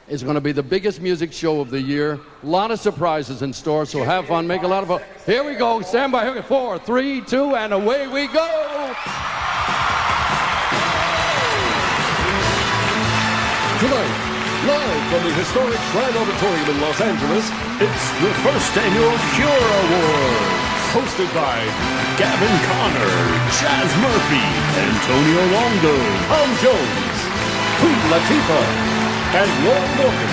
is going to be the biggest music show of the year. A lot of surprises in store, so have fun, make a lot of fun. Here we go. Stand by. 4, 3, 2, and away we go. Tonight, live from the historic Shrine Auditorium in Los Angeles, it's the first annual Cure Awards, hosted by Gavin Connor, Chaz Murphy, Antonio Longo, Tom Jones, Queen Latifah, and Lauren Morgan.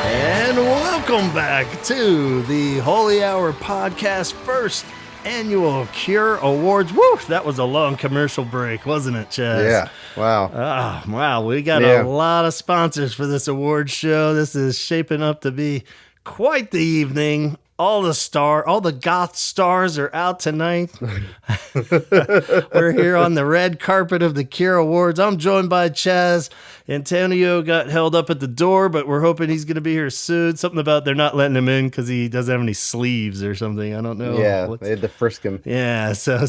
And welcome back to the Holy Hour Podcast first annual Cure Awards. Woo! That was a long commercial break, wasn't it, Chaz? Yeah. Wow. Wow. We got a lot of sponsors for this award show. This is shaping up to be quite the evening. All the goth stars are out tonight. We're here on the red carpet of the Cure Awards. I'm joined by Chaz. Antonio got held up at the door, but we're hoping he's going to be here soon. Something about they're not letting him in because he doesn't have any sleeves or something. I don't know. Yeah, they had to frisk him. Yeah, so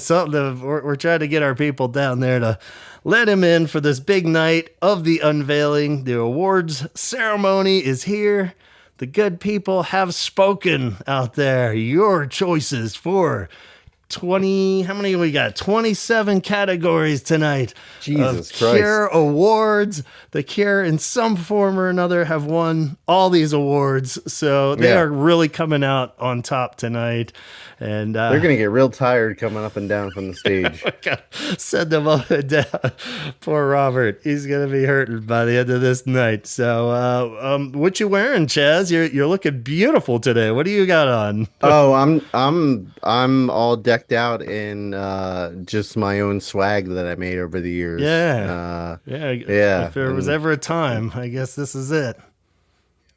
we're trying to get our people down there to let him in for this big night of the unveiling. The awards ceremony is here. The good people have spoken out there. Your choices for 20, how many we got? 27 categories tonight. Jesus of Cure Christ. Awards. The Cure, in some form or another, have won all these awards. So they are really coming out on top tonight. And they're going to get real tired coming up and down from the stage. Send them up and down. Poor Robert. He's going to be hurting by the end of this night. So what you wearing, Chaz? You're looking beautiful today. What do you got on? Oh, I'm all decked out in just my own swag that I made over the years. Yeah. If there was ever a time, I guess this is it.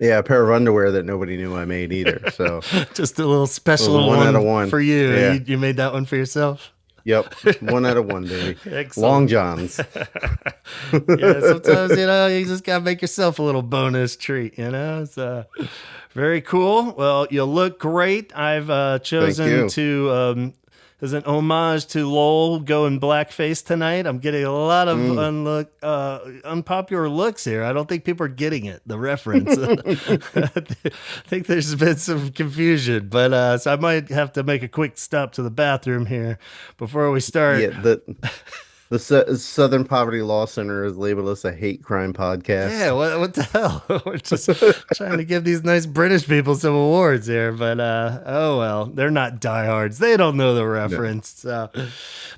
Yeah, a pair of underwear that nobody knew I made either. So just a little special one out of one for you. Yeah. You made that one for yourself? Yep, 1 out of 1, baby. Excellent. Long johns. Yeah, sometimes you just gotta make yourself a little bonus treat. It's very cool. Well, you look great. I've chosen to as an homage to Lowell go in blackface tonight. I'm getting a lot of unpopular looks here. I don't think people are getting it, the reference. I think there's been some confusion, but so I might have to make a quick stop to the bathroom here before we start. Yeah, the Southern Poverty Law Center has labeled us a hate crime podcast. Yeah, what the hell? We're just trying to give these nice British people some awards here, but oh well, they're not diehards. They don't know the reference. No. So,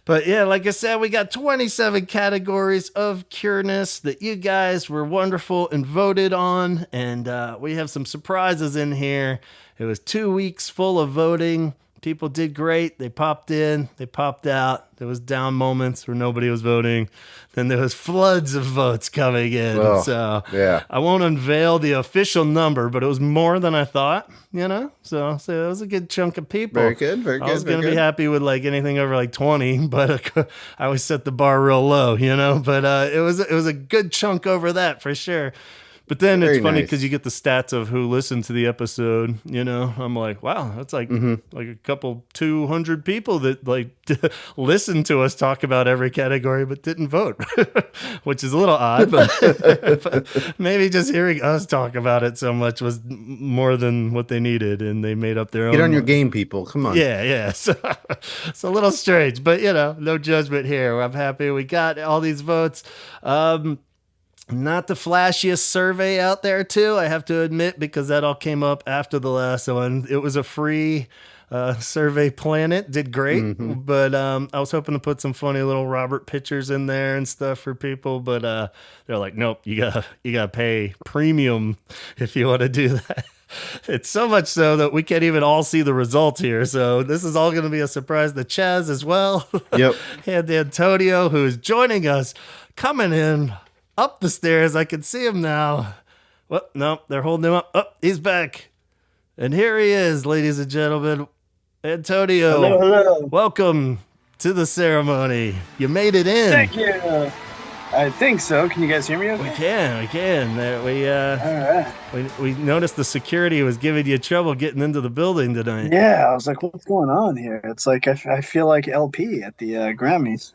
but yeah, like I said, we got 27 categories of cureness that you guys were wonderful and voted on, and we have some surprises in here. It was 2 weeks full of voting. People did great. They popped in, they popped out. There was down moments where nobody was voting. Then there was floods of votes coming in. Oh, so yeah. I won't unveil the official number, but it was more than I thought, So it was a good chunk of people. Very good, very good. I was going to be happy with like anything over like 20, but I always set the bar real low, But it was a good chunk over that for sure. But then it's funny because you get the stats of who listened to the episode. I'm like, wow, that's like like a couple 200 people that like listened to us talk about every category but didn't vote, which is a little odd. But maybe just hearing us talk about it so much was more than what they needed, and they made up their own. Get on your game, people. Come on. Yeah. So it's a little strange, but no judgment here. I'm happy we got all these votes. Not the flashiest survey out there, too, I have to admit, because that all came up after the last one. It was a free survey planet, did great, but I was hoping to put some funny little Robert pictures in there and stuff for people, but they're like, nope, you gotta pay premium if you want to do that. It's so much so that we can't even all see the results here. So this is all going to be a surprise to Chaz as well. Yep. And Antonio, who is joining us, coming in up the stairs. I can see him now. Well, no, they're holding him up. Oh, he's back. And here he is, ladies and gentlemen. Antonio. Hello. Welcome to the ceremony. You made it in. Thank you. I think so. Can you guys hear me okay? We can. All right. We noticed the security was giving you trouble getting into the building tonight. Yeah, I was like, what's going on here? It's like I feel like LP at the Grammys.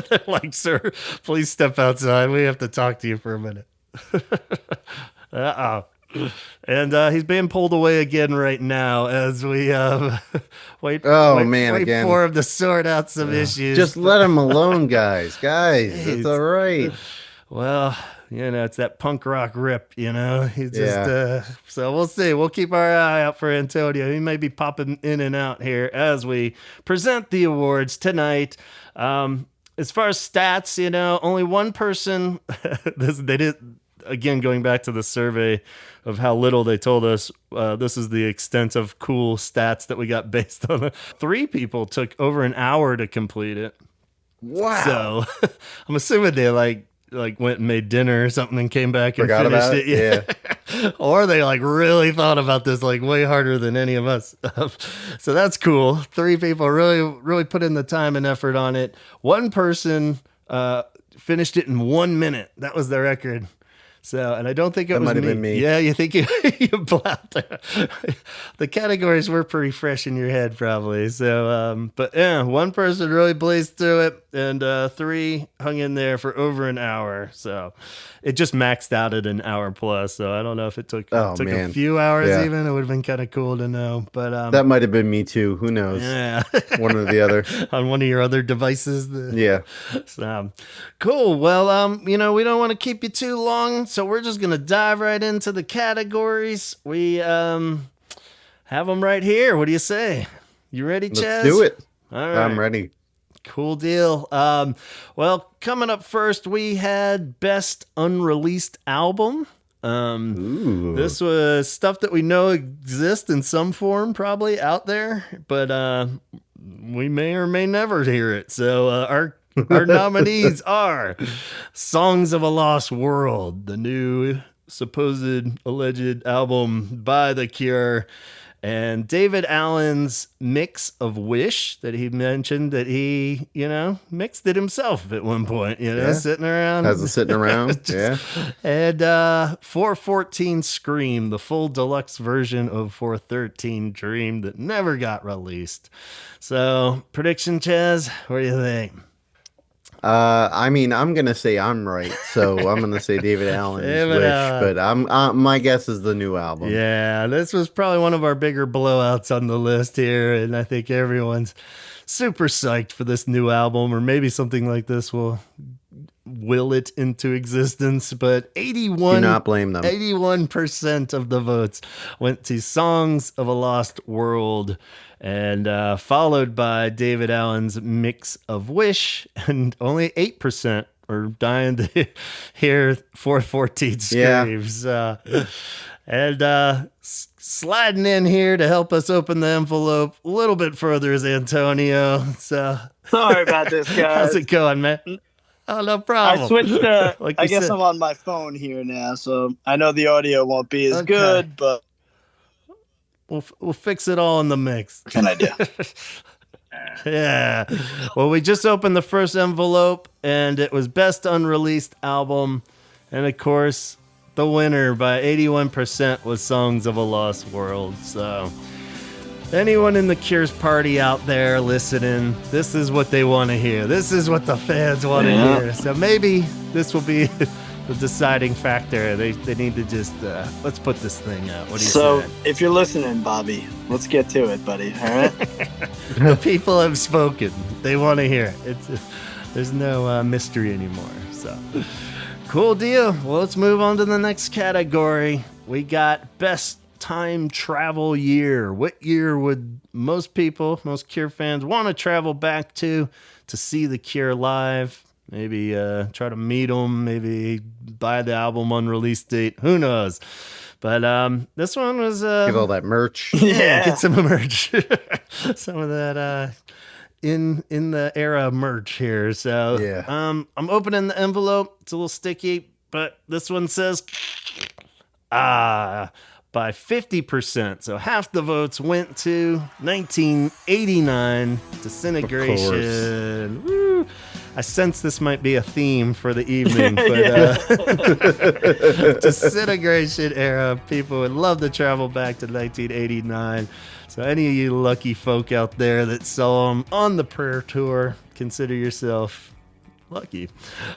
They're like, sir, please step outside. We have to talk to you for a minute. Uh-oh. And he's being pulled away again right now as we wait for him to sort out some issues. Just let him alone, guys. Guys, it's all right. Well, it's that punk rock rip, He's just, so we'll see. We'll keep our eye out for Antonio. He may be popping in and out here as we present the awards tonight. As far as stats, only one person, they did, again, going back to the survey of how little they told us, this is the extent of cool stats that we got based on it. 3 people took over an hour to complete it. Wow. So I'm assuming they like went and made dinner or something and came back and finished it. Yeah. Or they really thought about this way harder than any of us. So that's cool. 3 people really put in the time and effort on it. One person finished it in 1 minute. That was the record. So, and I don't think it might have been me. Yeah, you think you blabbed. The categories were pretty fresh in your head, probably. So, but yeah, one person really blazed through it, and 3 hung in there for over an hour. So, it just maxed out at an hour plus. So, I don't know if it took a few hours even. It would have been kind of cool to know. But that might have been me too. Who knows? Yeah, one or the other on one of your other devices. Yeah. So, cool. Well, we don't want to keep you too long. So we're just going to dive right into the categories. We have them right here. What do you say? You ready, Chaz? Let's do it. All right. I'm ready. Cool deal. Well, coming up first, we had Best Unreleased Album. This was stuff that we know exists in some form probably out there, but we may or may never hear it. So our nominees are Songs of a Lost World, the new supposed alleged album by The Cure, and David Allen's Mix of Wish that he mentioned that he, mixed it himself at one point, sitting around. Has it sitting around, yeah. And 414 Scream, the full deluxe version of 413 Dream that never got released. So, prediction, Chaz, what do you think? I'm gonna say I'm right, so I'm gonna say David Allen's Wish, but my guess is the new album. Yeah, this was probably one of our bigger blowouts on the list here, and I think everyone's super psyched for this new album, or maybe something like this will will it into existence. But 81, do not blame them. 81% of the votes went to Songs of a Lost World, and followed by David Allen's Mix of Wish, and only 8% are dying to hear 414 Screams. Yeah. And sliding in here to help us open the envelope a little bit further is Antonio. So sorry about this, guys. How's it going, man? Oh, no problem. I switched. Like I guess said. I'm on my phone here now, so I know the audio won't be as good, but we'll fix it all in the mix. What can I do? Yeah. Well, we just opened the first envelope, and it was Best Unreleased Album, and of course, the winner by 81% was Songs of a Lost World. So, anyone in the Cure's party out there listening, this is what they want to hear. This is what the fans want to hear. So maybe this will be the deciding factor. They need to just let's put this thing out. What do you say? So, if you're listening, Bobby, let's get to it, buddy. All right. The people have spoken. They want to hear it. There's no mystery anymore. So. Cool deal. Well, let's move on to the next category. We got Best Time Travel Year. What year would most people, most Cure fans, want to travel back to see the Cure live? Maybe try to meet them. Maybe buy the album on release date. Who knows? But this one was... get all that merch. Yeah, get some merch. Some of that... In the era merch here. So yeah. I'm opening the envelope. It's a little sticky, but this one says by 50%. So half the votes went to 1989 Disintegration. Woo. I sense this might be a theme for the evening, but disintegration era. People would love to travel back to 1989. So any of you lucky folk out there that saw them on the prayer tour, consider yourself lucky.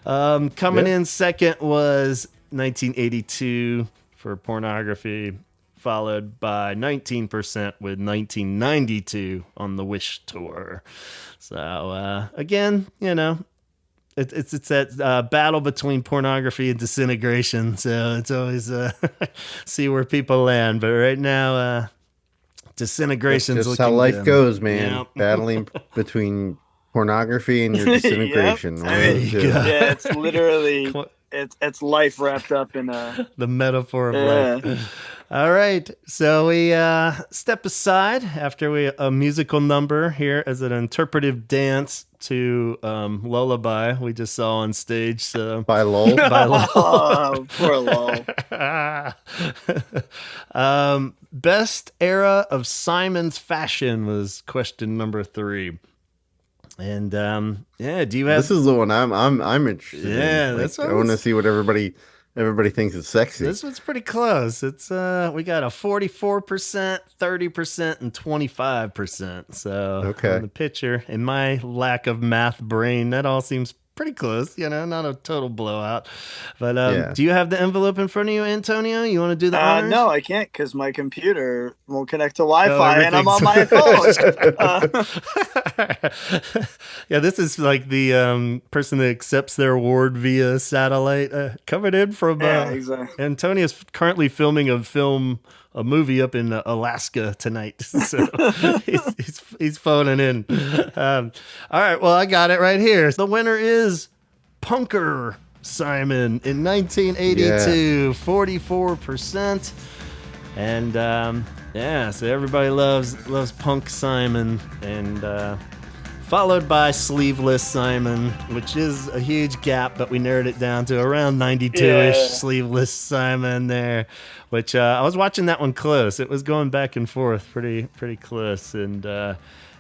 Coming in second was 1982 for Pornography, followed by 19% with 1992 on the Wish tour. So again, you know, it's that battle between Pornography and Disintegration. So it's always see where people land. But right now, Disintegration's That's just looking how life good. goes, man. Yep. Battling between pornography and your disintegration. Yep. One of the two. Yeah, it's literally it's life wrapped up in a The metaphor of Yeah. life. All right, so we step aside after a musical number here as an interpretive dance to Lullaby we just saw on stage. So By Lowell. by Lowell. Oh, poor Lowell. Best era of Simon's fashion was question number 3. And yeah, do you have This is the one I'm interested in. Yeah, Like, that's what I want to see what everybody thinks is sexy. This one's pretty close. It's we got a 44%, 30%, and 25%. So Okay. on the picture, in my lack of math brain, that all seems pretty close. You know, not a total blowout. But Yeah. do you have the envelope in front of you, Antonio? You want to do the honors? No, I can't because my computer won't connect to Wi-Fi, and I'm on my phone. Yeah, this is like the person that accepts their award via satellite. Coming in from Yeah, exactly. Antonio's currently filming a movie up in Alaska tonight, so he's phoning in. All right, well, I got it right here. The winner is Punker Simon in 1982, 44%, and yeah, so everybody loves Punk Simon, and followed by Sleeveless Simon, which is a huge gap, but we narrowed it down to around 92-ish. Yeah. Sleeveless Simon there, which I was watching that one close. It was going back and forth pretty close, and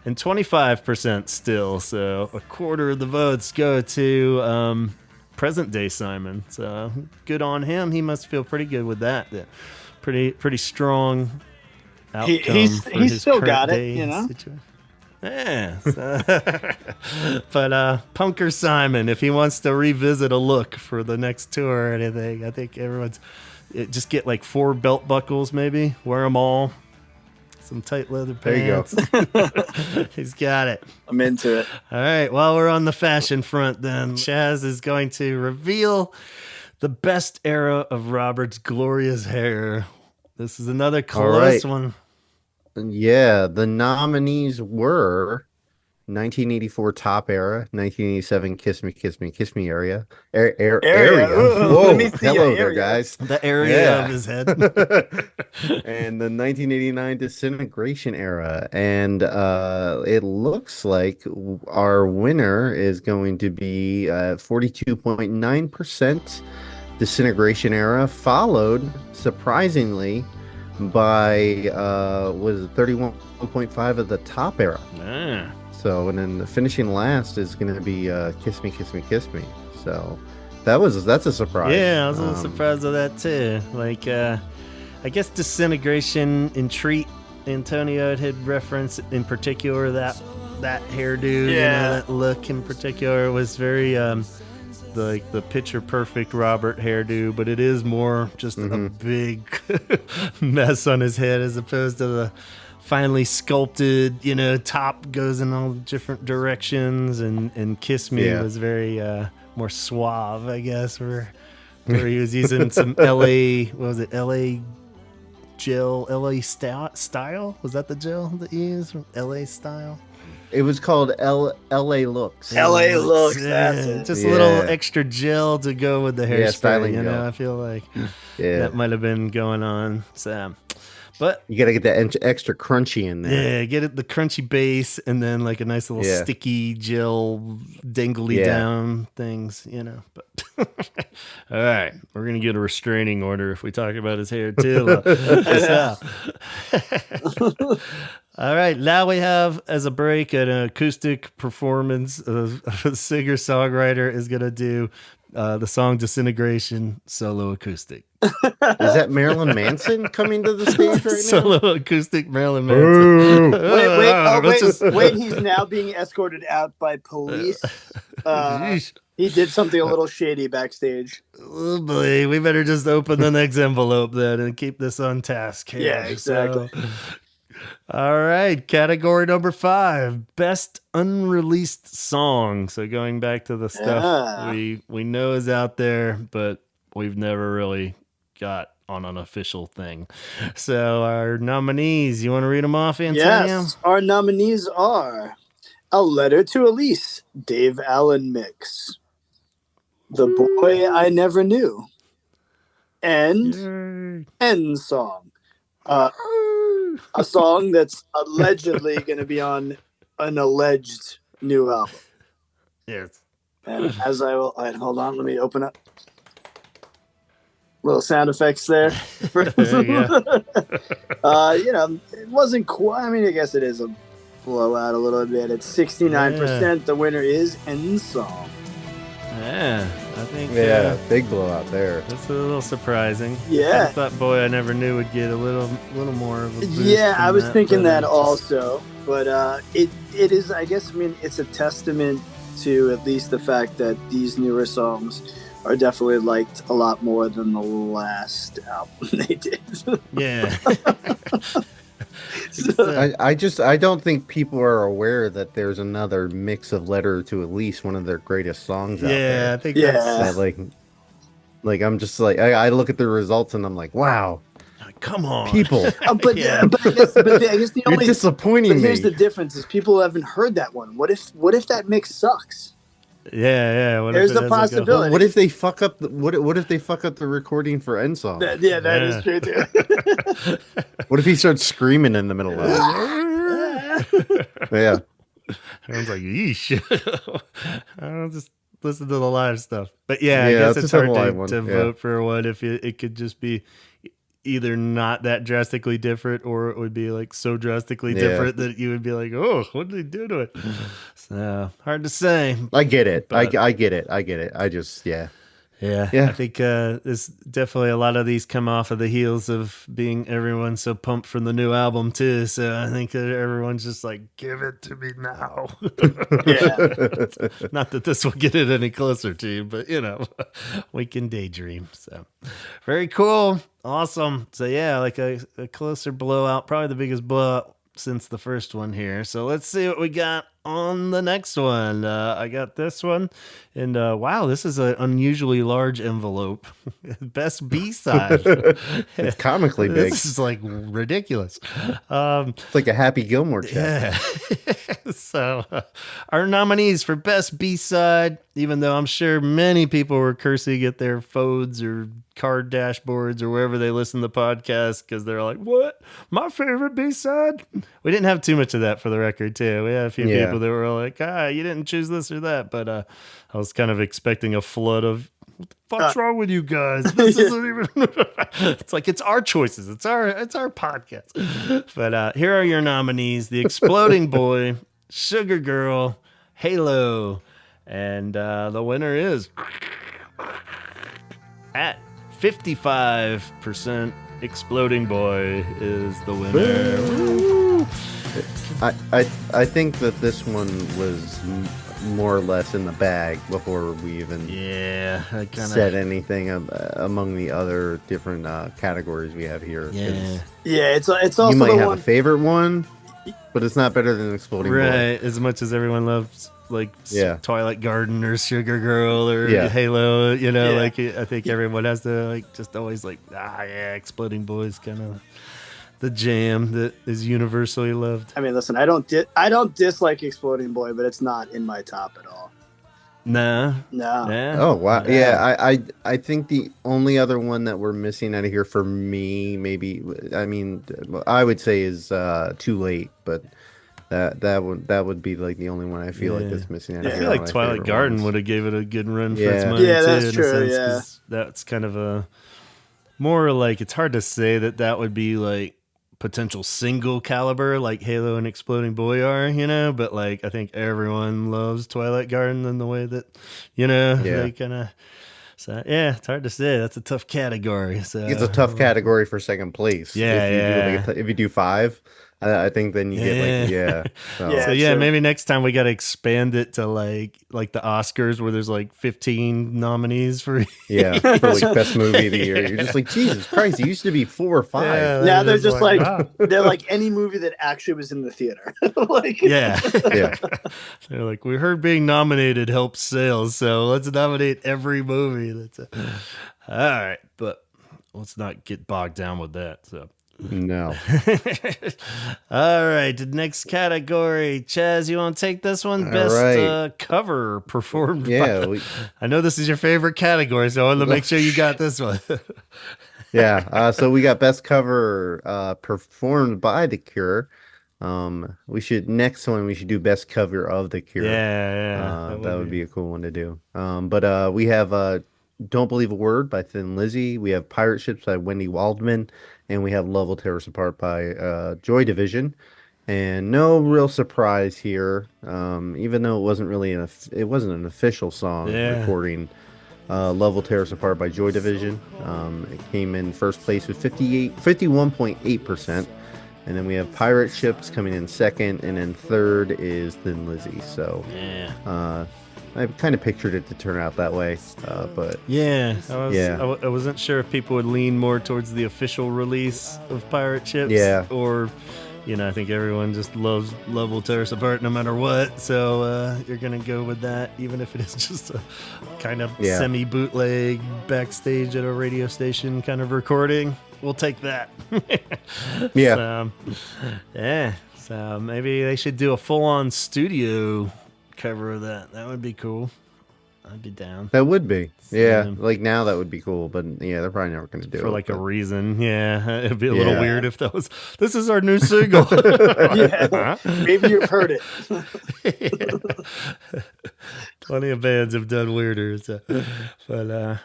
25% still. So a quarter of the votes go to present day Simon. So good on him. He must feel pretty good with that. Pretty strong outcome. He's for his still current got it, day you know? situation. Yeah, but Punker Simon, if he wants to revisit a look for the next tour or anything, I think just get like 4 belt buckles, maybe wear them all, some tight leather pants. There you go. He's got it. I'm into it. All right, while we're on the fashion front, then Chaz is going to reveal the best era of Robert's glorious hair. This is another close one. Yeah, the nominees were 1984 Top Era, 1987 Kiss Me, Kiss Me, Kiss Me area. Area. Whoa, Let me see hello your there, area. guys. The area of his head. And the 1989 Disintegration era. And it looks like our winner is going to be 42.9% Disintegration era, followed, surprisingly, by was it 31.5 of the Top Era. Ah. So, and then the finishing last is going to be Kiss Me, Kiss Me, Kiss Me. So that's a surprise. Yeah, I was a little surprised of that too. Like, I guess Disintegration and Treat, Antonio had referenced in particular that hairdo, you know, that look in particular was very the picture perfect Robert hairdo, but it is more just a big mess on his head as opposed to the finely sculpted, you know, top goes in all different directions, and Kiss Me was very more suave, I guess, where he was using some LA, what was it, LA gel, LA style? Was that the gel that you used? LA style? It was called LA Looks. LA Looks, Yeah, that's it. just a little extra gel to go with the hairspray, styling you know, gel. I feel like Yeah. that might have been going on. So, but You got to get that extra crunchy in there. yeah, get it the crunchy base and then like a nice little sticky gel dangly down things, you know. But all right, we're gonna get a restraining order if we talk about his hair too. So, All right, now we have as a break an acoustic performance. A singer-songwriter is going to do the song Disintegration solo acoustic. Is that Marilyn Manson coming to the stage right now? Solo acoustic Marilyn Manson. Wait, he's now being escorted out by police. He did something a little shady backstage. Oh boy, we better just open the next envelope then and keep this on task here. Yeah, exactly. All right, category number 5, best unreleased song. So going back to the stuff we know is out there, but we've never really got on an official thing. So our nominees, you want to read them off, Antonio? Yes, our nominees are A Letter to Elise, Dave Allen mix, The Boy I Never Knew, and End Song. A song that's allegedly going to be on an alleged new album. Yes. And as I will, hold on, let me open up. Little sound effects there. It wasn't quite, I mean, I guess it is a blowout a little bit. It's 69%. Yeah. The winner is End Song. Yeah, I think. Big blowout there. That's a little surprising. Yeah, I thought Boy I Never Knew would get a little more of a boost. Yeah, I was thinking that also, but it is. I guess it's a testament to at least the fact that these newer songs are definitely liked a lot more than the last album they did. Yeah. I don't think people are aware that there's another mix of Letter to Elise, one of their greatest songs out there. Yeah, I think that's like I'm just like I look at the results and I'm like, wow. Come on, people! But I guess the You're disappointing me. Here's the difference: is people haven't heard that one. What if that mix sucks? Yeah. There's a possibility. What if they fuck up? What if they fuck up the recording for End Song? That is true too. What if he starts screaming in the middle of it? Yeah. Everyone's like, yeesh. I'll just listen to the live stuff. But I guess it's hard to vote for one if it could just be either not that drastically different, or it would be like so drastically different that you would be like, oh, what did they do to it? So hard to say. I get it. I get it. I just I think there's definitely a lot of these come off of the heels of being everyone so pumped from the new album too. So I think that everyone's just like, give it to me now. Not that this will get it any closer to you, but we can daydream. So very cool. Awesome. So like a closer blowout, probably the biggest blowout since the first one here. So let's see what we got on the next one. I got this one, and wow, this is an unusually large envelope. Best B-side. It's comically big. This is like ridiculous. It's like a Happy Gilmore check. Yeah. So our nominees for best B-side, even though I'm sure many people were cursing at their phones or card dashboards or wherever they listen to podcasts because they're like, what? My favorite B-side? We didn't have too much of that for the record too. We had a few people that were like, you didn't choose this or that, but I was kind of expecting a flood of, what the fuck's wrong with you guys? This isn't even it's like, it's our choices, it's our podcast. But here are your nominees: The Exploding Boy, Sugar Girl, Halo, and the winner is at 55%. Exploding Boy is the winner. I think that this one was more or less in the bag before we even said anything among the other different categories we have here. It's also you might have a favorite one, but it's not better than Exploding Boy. Right, as much as everyone loves Twilight Garden or Sugar Girl or Halo, like I think everyone has to just always Exploding Boy is kind of the jam that is universally loved. I mean, listen, I don't dislike Exploding Boy, but it's not in my top at all. No. Yeah. Oh wow. Yeah. I think the only other one that we're missing out of here for me, maybe, I would say is Too Late, but that would be like the only one I feel like that's missing out of here. I feel like Twilight Garden would have gave it a good run for its money too. That's in true. A sense, that's kind of a more like, it's hard to say that would be like potential single caliber like Halo and Exploding Boy are, you know, but like I think everyone loves Twilight Garden in the way that, you know, they kind of. So yeah, it's hard to say. That's a tough category. So It's a tough category for second place. Yeah, If you do 5, I think then you get like So. Yeah. So yeah, sure. maybe next time we got to expand it to like the Oscars where there's like 15 nominees for Yeah, for like best movie of the year. You're just like, Jesus Christ, it used to be 4 or 5. Yeah, Now they're it's just like wow. they're like any movie that actually was in the theater. Like Yeah. Yeah. They're like, we heard being nominated helps sales, so let's nominate every movie. All right, but let's not get bogged down with that. So. No. All right, the next category. Chaz, you want to take this one? All Best right. cover performed Yeah, by... I know this is your favorite category, so I want to make sure you got this one. yeah. So we got best cover performed by The Cure. We should do best cover of The Cure. Yeah. That would be a cool one to do. But we have Don't Believe a Word by Thin Lizzy. We have Pirate Ships by Wendy Waldman, and we have Love Will Tear Us Apart by Joy Division. And no real surprise here, even though it wasn't really an official song recording. Love Will Tear Us Apart by Joy Division. It came in first place with 51.8%. And then we have Pirate Ships coming in second, and then third is Thin Lizzy. So I kind of pictured it to turn out that way, but I wasn't sure if people would lean more towards the official release of Pirate Ships, or I think everyone just loves Love Will Tear Us Apart no matter what. So you're gonna go with that, even if it is just a kind of semi bootleg backstage at a radio station kind of recording. We'll take that. So maybe they should do a full-on studio cover of that. That would be cool. I'd be down. That would be. Like now that would be cool, but they're probably never going to do it. For like a reason. Yeah, it'd be a little weird if that was, this is our new single. Maybe you've heard it. Plenty of bands have done weirder. So. But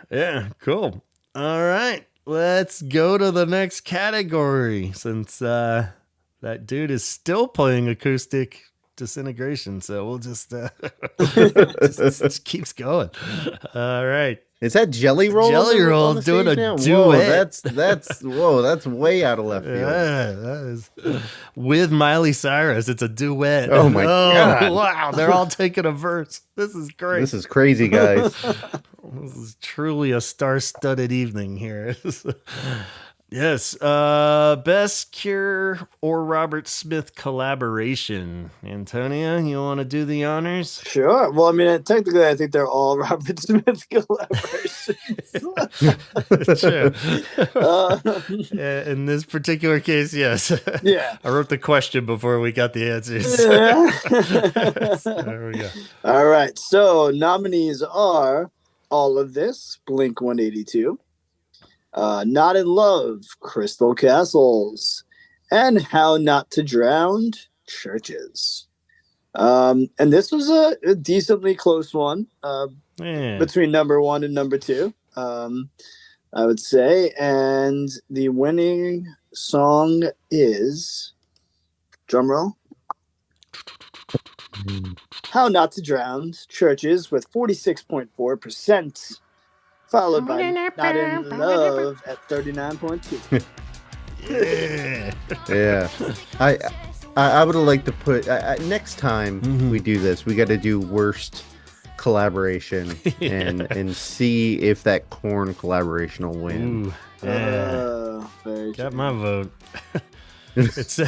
cool. All right. Let's go to the next category, since that dude is still playing acoustic Disintegration. So we'll just just keeps going. All right. Is that Jelly Roll? Jelly Roll doing a duet. Whoa, that's way out of left field. Yeah, that is with Miley Cyrus. It's a duet. Oh my God. Wow, they're all taking a verse. This is great. This is crazy, guys. This is truly a star-studded evening here. Yes. Best Cure or Robert Smith collaboration. Antonio, you want to do the honors? Sure. Well, I mean, technically, I think they're all Robert Smith collaborations. True. In this particular case, yes. Yeah. I wrote the question before we got the answers. So there we go. All right. So nominees are All of This, Blink 182. Not in Love, Crystal Castles, and How Not to Drown, Churches. And this was a decently close one between number 1 and number 2, I would say. And the winning song is, drumroll, How Not to Drown, Churches, with 46.4%. Followed by Not in Love at 39.2. Yeah. I would have liked to put next time we do this, we got to do worst collaboration and see if that Korn collaboration will win. Ooh, yeah. Got my vote. It's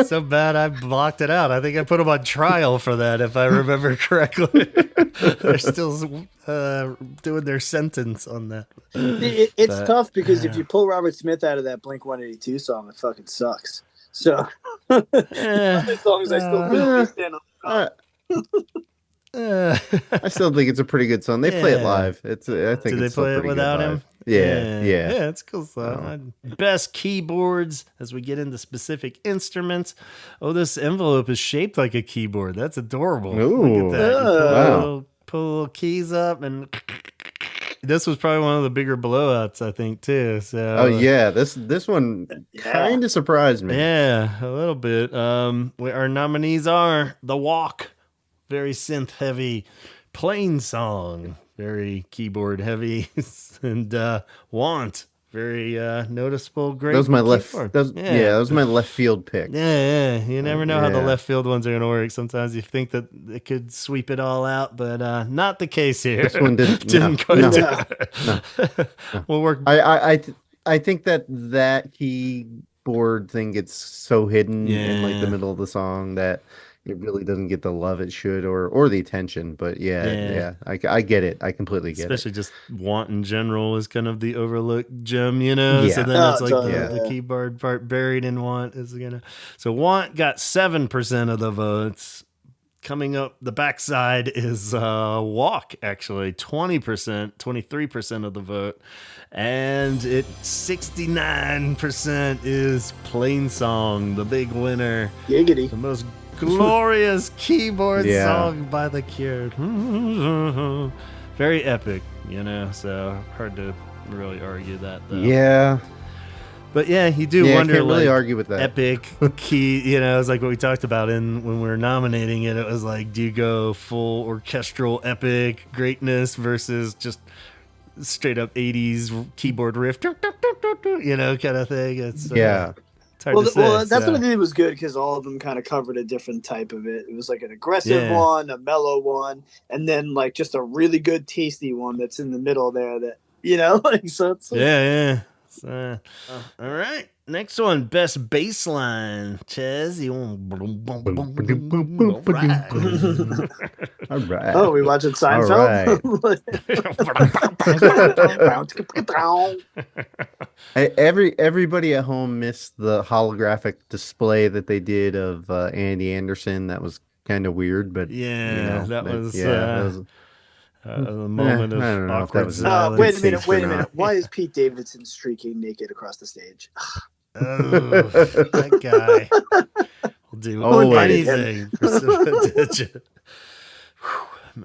so bad I blocked it out. I think I put them on trial for that, if I remember correctly. They're still doing their sentence on that. It's tough because if you pull Robert Smith out of that Blink 182 song, it fucking sucks. So as long as I still feel stand on I still think it's a pretty good song. They play it live. I think Did they it's play still it pretty without good him? live. Yeah. It's cool song. Best keyboards as we get into specific instruments. Oh, this envelope is shaped like a keyboard. That's adorable. Ooh. Look at that. Wow. Pull little keys up and this was probably one of the bigger blowouts, I think, too. So, Oh yeah, this one kind of surprised me. yeah, a little bit. Our nominees are The Walk, very synth heavy, Plain Song, very keyboard heavy, and Want, very noticeable. Great. That was my left. keyboard. That was my left field pick. Yeah. You never know how the Yeah. left field ones are going to work. Sometimes you think that it could sweep it all out, but not the case here. This one didn't. Didn't quite no, do no, it. We'll work. I think that keyboard thing gets so hidden in like the Yeah. middle of the song that it really doesn't get the love it should or the attention. But yeah, I get it. I completely get Especially just Want in general is kind of the overlooked gem, you know? Yeah. So then Oh, it's like totally, the keyboard part buried in Want is gonna. So Want got 7% of the votes. Coming up the backside is Walk, actually 20%, 23% of the vote. And 69% is Plain Song, the big winner. Giggity. The most glorious keyboard Yeah. song by The Cure. Very epic, you know, so hard to really argue that, though. Yeah. But yeah, you do Yeah, I wonder, can't really like, argue with that. epic key, you know, it's like what we talked about when we were nominating it. It was like, do you go full orchestral epic greatness versus just straight up 80s keyboard riff, you know, kind of thing? It's Yeah. it's hard to say. That's so. what I did was good because all of them kind of covered a different type of it. It was like an aggressive Yeah. one, a mellow one, and then like just a really good tasty one that's in the middle there. That you know, like so. It's like, Yeah. So, all right. Next one, best bass line. Chaz, you want? All right. Oh, we watching Seinfeld. Everybody at home missed the holographic display that they did of Andy Anderson. That was kind of weird, but Yeah, that was, that was a moment of I don't know if that awkward was silence. Wait a minute. taste or Wait a not. minute. Why is Pete Davidson streaking naked across the stage? Oh, that guy will do Oh, anything for some attention.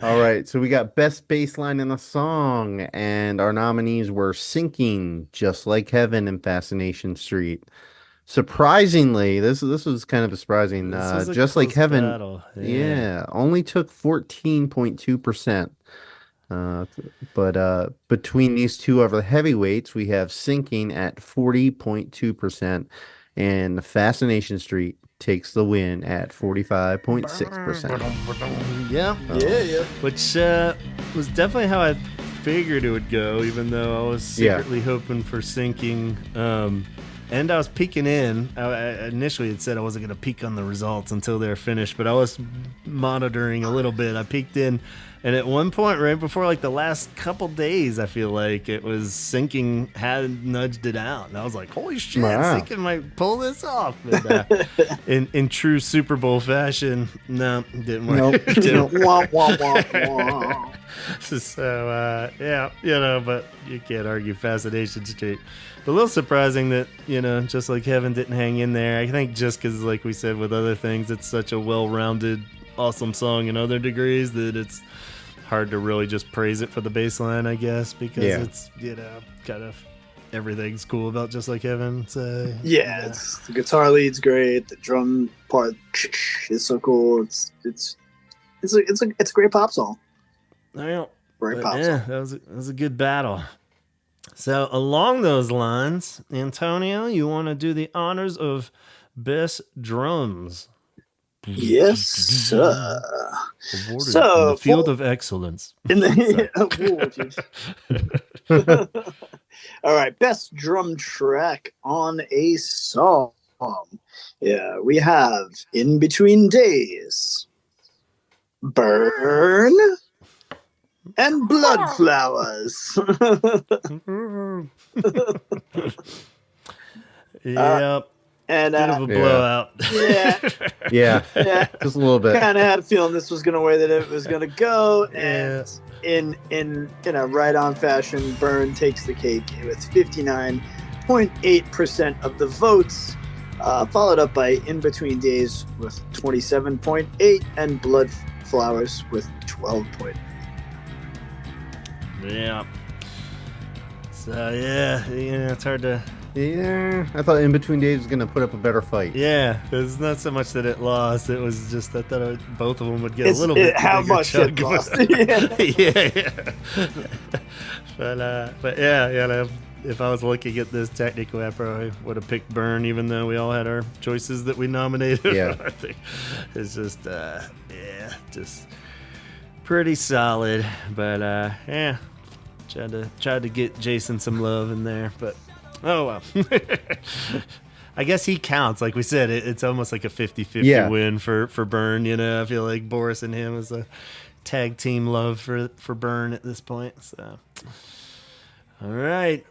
All right, so we got best bass line in a song, and our nominees were "Sinking," "Just Like Heaven," and "Fascination Street." Surprisingly, this was kind of surprising. This was a "Just Like close Heaven," battle. yeah, only took 14.2%. But between these two of the heavyweights, we have "Sinking" at 40.2%, and "Fascination Street" takes the win at 45.6%. Yeah. Yeah. Which was definitely how I figured it would go, even though I was secretly hoping for Sinking. And I was peeking in. I initially had said I wasn't going to peek on the results until they're finished, but I was monitoring a little bit. I peeked in, and at one point, right before like the last couple days, I feel like it was Sinking had nudged it out, and I was like, "Holy shit, Wow. Sinking might pull this off!" But, in true Super Bowl fashion, no, didn't work. Nope. Didn't Wah, wah, wah, wah. So, yeah, you know, but you can't argue Fascination Street. But a little surprising that, you know, Just Like Heaven didn't hang in there. I think just because, like we said with other things, it's such a well-rounded, awesome song in other degrees that it's hard to really just praise it for the bass line, I guess, because it's, you know, kind of everything's cool about Just Like Heaven. So, Yeah, it's, the guitar lead's great. The drum part is so cool. It's a great pop song. I know. Great But pop yeah, song. that was a good battle. So along those lines, Antonio, you want to do the honors of best drums? Yes, sir. Awarded So, in the field of excellence. In the Ooh, jeez. All right, best drum track on a song. Yeah, we have In Between Days, Burn, and Blood Flowers. Yep. And Bit of a blowout. yeah, Yeah, yeah. just a little bit. Kind of had a feeling this was going to way that it was going to go, Yeah. and in a right-on fashion, Burn takes the cake with 59.8% of the votes, followed up by In Between Days with 27.8 and Blood Flowers with 12.8. Yeah. So yeah, it's hard to. Yeah, I thought In Between Days was gonna put up a better fight. Yeah, it's not so much that it lost. It was just I thought both of them would get a little bit how bigger much chunk it of lost. yeah. But yeah. If I was looking at this technically, I probably would have picked Burn, even though we all had our choices that we nominated. Yeah. I think it's just just pretty solid. But yeah, tried to get Jason some love in there, but oh well. I guess he counts. Like we said, it's almost like a 50-50 win for Burn. I feel like Boris and him is a tag team love for Burn at this point. So, all right.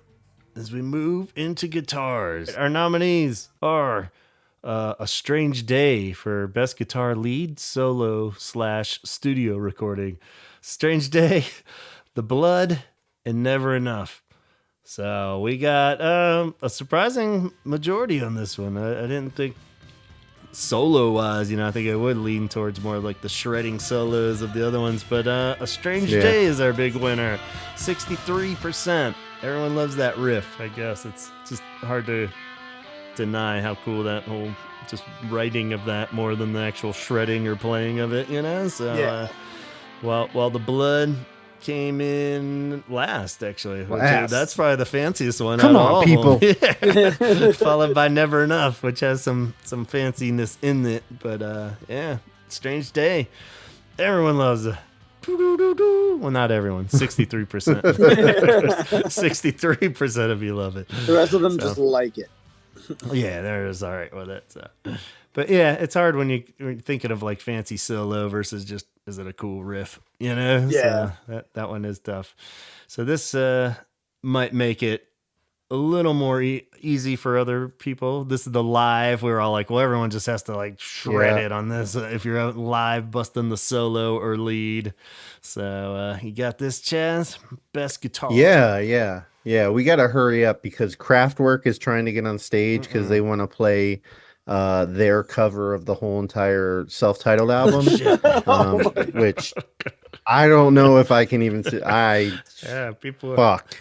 As we move into guitars, our nominees are A Strange Day for Best Guitar Lead, Solo / Studio Recording. Strange Day, The Blood, and Never Enough. So we got a surprising majority on this one. I didn't think solo-wise, I think I would lean towards more like the shredding solos of the other ones. But A Strange Day is our big winner, 63%. Everyone loves that riff, I guess. It's just hard to deny how cool that whole just writing of that more than the actual shredding or playing of it, So while The Blood came in last, actually. That's probably the fanciest one. Come on, people. Followed by Never Enough, which has some fanciness in it. But Strange Day. Everyone loves it. Well, not everyone. 63%. 63% of you love it. The rest of them just like it. Yeah, they're just all right with it. So. But yeah, it's hard when you're thinking of like fancy solo versus just, is it a cool riff? Yeah. So that one is tough. So this might make it a little more easy for other people. This is the live. We're all like, well, everyone just has to like shred it on this if you're out live busting the solo or lead. So you got this, Chaz? Best guitar. Yeah. We got to hurry up because Kraftwerk is trying to get on stage because they want to play their cover of the whole entire self-titled album, which I don't know if I can even see. People. Fuck.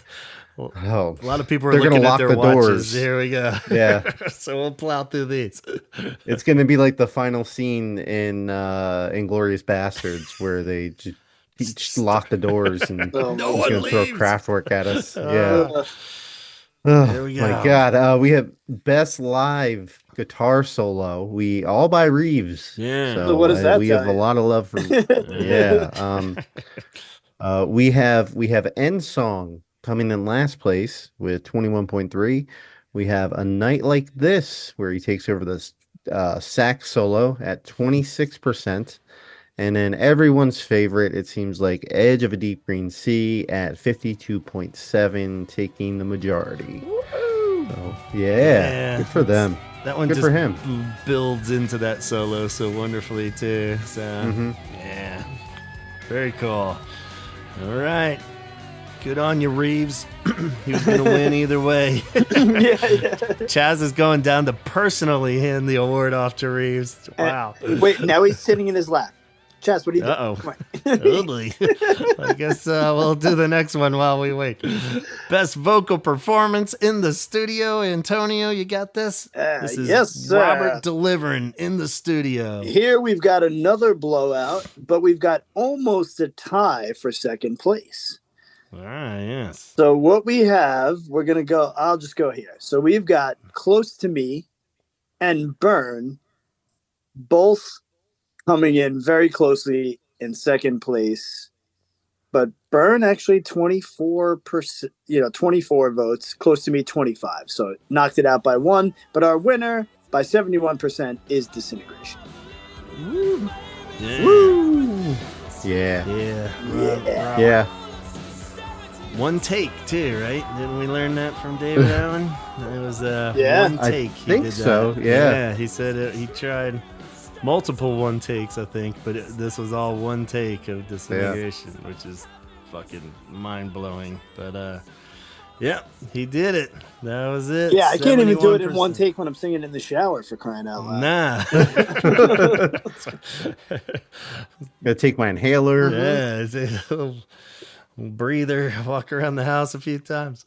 A lot of people are They're looking gonna at their lock the watches. doors. Here we go. Yeah. So we'll plow through these. It's gonna be like the final scene in Inglourious Bastards where they just lock the doors and No one gonna throw leaves. Kraftwerk at us. There we go. My God, we have best live guitar solo. We all by Reeves. Yeah. So what does that we tell have a you? lot of love for. We have End Song coming in last place with 21.3. We have A Night Like This where he takes over the sax solo at 26%. And then everyone's favorite, it seems like Edge of a Deep Green Sea at 52.7, taking the majority. So, yeah, good for them. That one Good just for him. builds into that solo so wonderfully too. So yeah, very cool. All right, good on you, Reeves. He was gonna win either way. Chaz is going down to personally hand the award off to Reeves. Wow. Wait, now he's sitting in his lap. Chaz, what are you doing? Uh-oh. Come on. Totally. I guess we'll do the next one while we wait. Best vocal performance in the studio. Antonio, you got this? This is yes, sir. Robert delivering in the studio. Here we've got another blowout, but we've got almost a tie for second place. All right, yes. So what we have, we're going to go, I'll just go here. So we've got Close to Me and Burn both coming in very closely in second place. But Burn actually 24%, 24 votes, Close to Me 25. So knocked it out by one. But our winner by 71% is Disintegration. Woo. Yeah. Woo! Yeah. Yeah. Yeah. One take too, right? Didn't we learn that from David Allen? It was Yeah. one take. I think so. Yeah. He said he tried multiple one takes, I think, but this was all one take of Disintegration, which is fucking mind blowing. But yeah, he did it. That was it. Yeah, I can't even do it in 71%. one take when I'm singing in the shower, for crying out loud. Nah. Gotta take my inhaler. Yeah. breather, walk around the house a few times.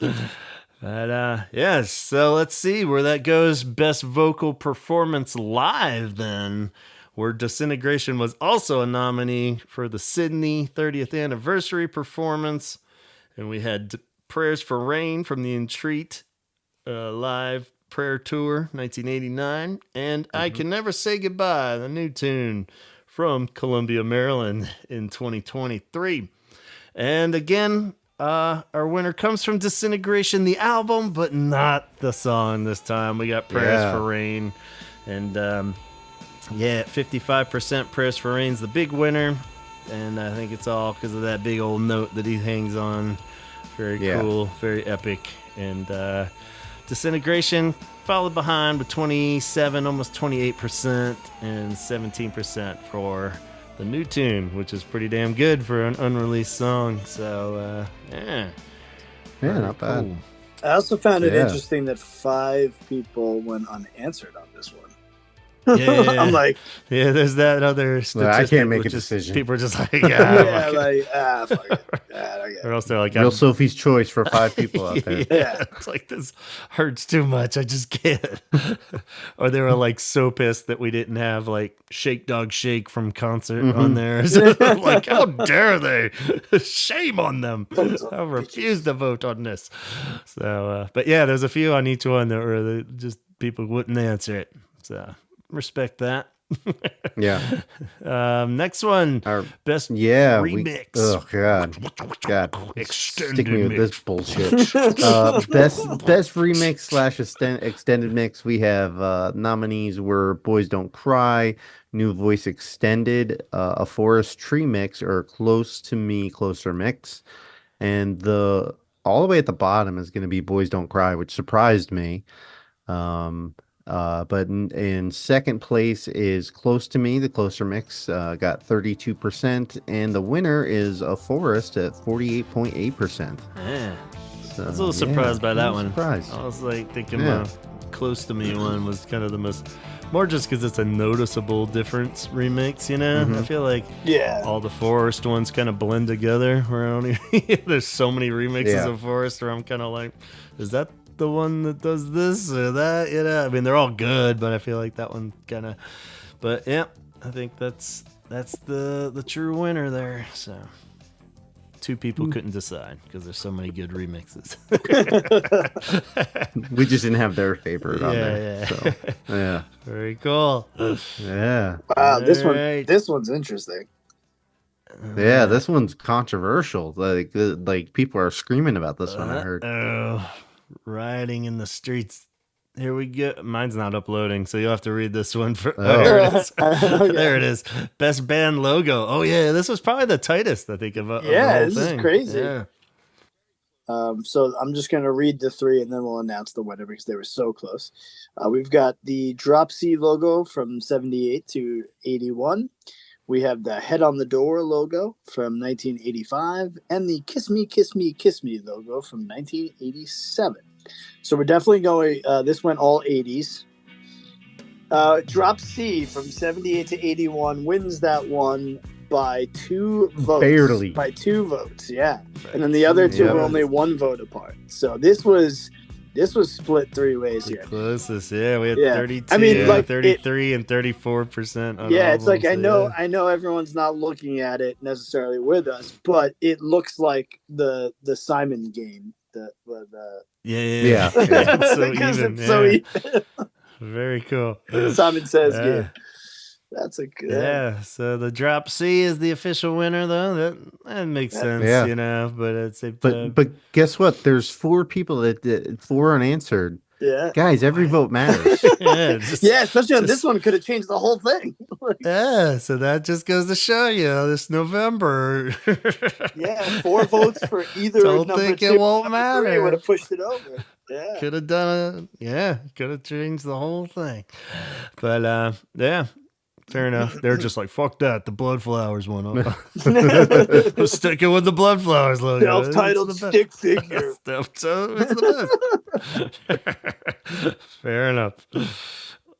But yes, so let's see where that goes. Best vocal performance live then, where Disintegration was also a nominee for the Sydney 30th anniversary performance. And we had Prayers for Rain from the Entreat live prayer tour 1989, and I Can Never Say Goodbye, the new tune from Columbia, Maryland in 2023. And again, our winner comes from Disintegration, the album, but not the song this time. We got Prayers for Rain. And 55% Prayers for Rain's the big winner. And I think it's all because of that big old note that he hangs on. Very cool, very epic. And Disintegration followed behind with 27, almost 28%, and 17% for the new tune, which is pretty damn good for an unreleased song. So, not bad. I also found it interesting that 5 people went unanswered on this one. Yeah. I'm like, there's that other statistic. I can't make a which is decision. People are just like, fuck it. I don't get it. or else they're like, Real Sophie's choice for 5 people out there. Yeah. It's like, this hurts too much. I just can't. Or they were like so pissed that we didn't have like Shake Dog Shake from Concert on there. So, like, how dare they? Shame on them. I refuse to vote on this. So, but yeah, there's a few on each one that were just people wouldn't answer it. So respect that. Yeah. Next one, Our best remix. remix. God, Extended stick me with mix. this bullshit. Best remix / extended mix. We have nominees were Boys Don't Cry, New Voice Extended, A Forest Tree Mix, or Close to Me, Closer Mix, and all the way at the bottom is going to be Boys Don't Cry, which surprised me. But in second place is Close to Me, the Closer Mix, got 32%, and the winner is A Forest at 48.8%. Yeah. So, I was a little surprised by that one. Surprised. I was like thinking the Close to Me one was kind of the most, more just because it's a noticeable difference remix, you know? I feel like all the Forest ones kind of blend together. Where I don't even, there's so many remixes of Forest where I'm kind of like, is that the one that does this or that? You know, I mean, they're all good, but I feel like that one kind of. But yeah, I think that's the true winner there. So 2 people couldn't decide because there's so many good remixes. We just didn't have their favorite on there. Yeah. So, yeah. Very cool. Yeah. Wow, this Alright. this one's interesting. Yeah, this one's controversial. Like people are screaming about this one, I heard. Oh, rioting in the streets. Here we go. Mine's not uploading, so you'll have to read this one. There it is. There it is. Best band logo. Oh yeah, this was probably the tightest I think of the whole this thing. is crazy. Yeah. So I'm just going to read the 3 and then we'll announce the winner because they were so close. We've got the Drop C logo from 78 to 81. We have the Head on the Door logo from 1985 and the Kiss Me, Kiss Me, Kiss Me logo from 1987. So we're definitely going, this went all 80s. Drop C from 78 to 81 wins that one by 2 votes. Barely. By 2 votes, yeah. And then the other 2 were only 1 vote apart. So this was split 3 ways here. Closest, yeah. We had 32, I mean, like 33 and 34% on it's like albums, I know everyone's not looking at it necessarily with us, but it looks like the Simon game. Yeah. It's so because even, it's so even. Very cool. Simon Says game. That's a good. Yeah, so the Drop C is the official winner, though. That makes sense, you know. But it's but guess what? There's 4 people that 4 unanswered. Yeah, guys, every vote matters. Especially on this one, could have changed the whole thing. So that just goes to show you this November. 4 votes for either. Don't number think 2, it won't matter. Would have pushed it over. Yeah, Could have done it. Could have changed the whole thing. But fair enough. They're just like, fuck that. The Blood Flowers one. I'm sticking with the Blood Flowers logo. Self-titled stick figure. It's the best. Fair enough.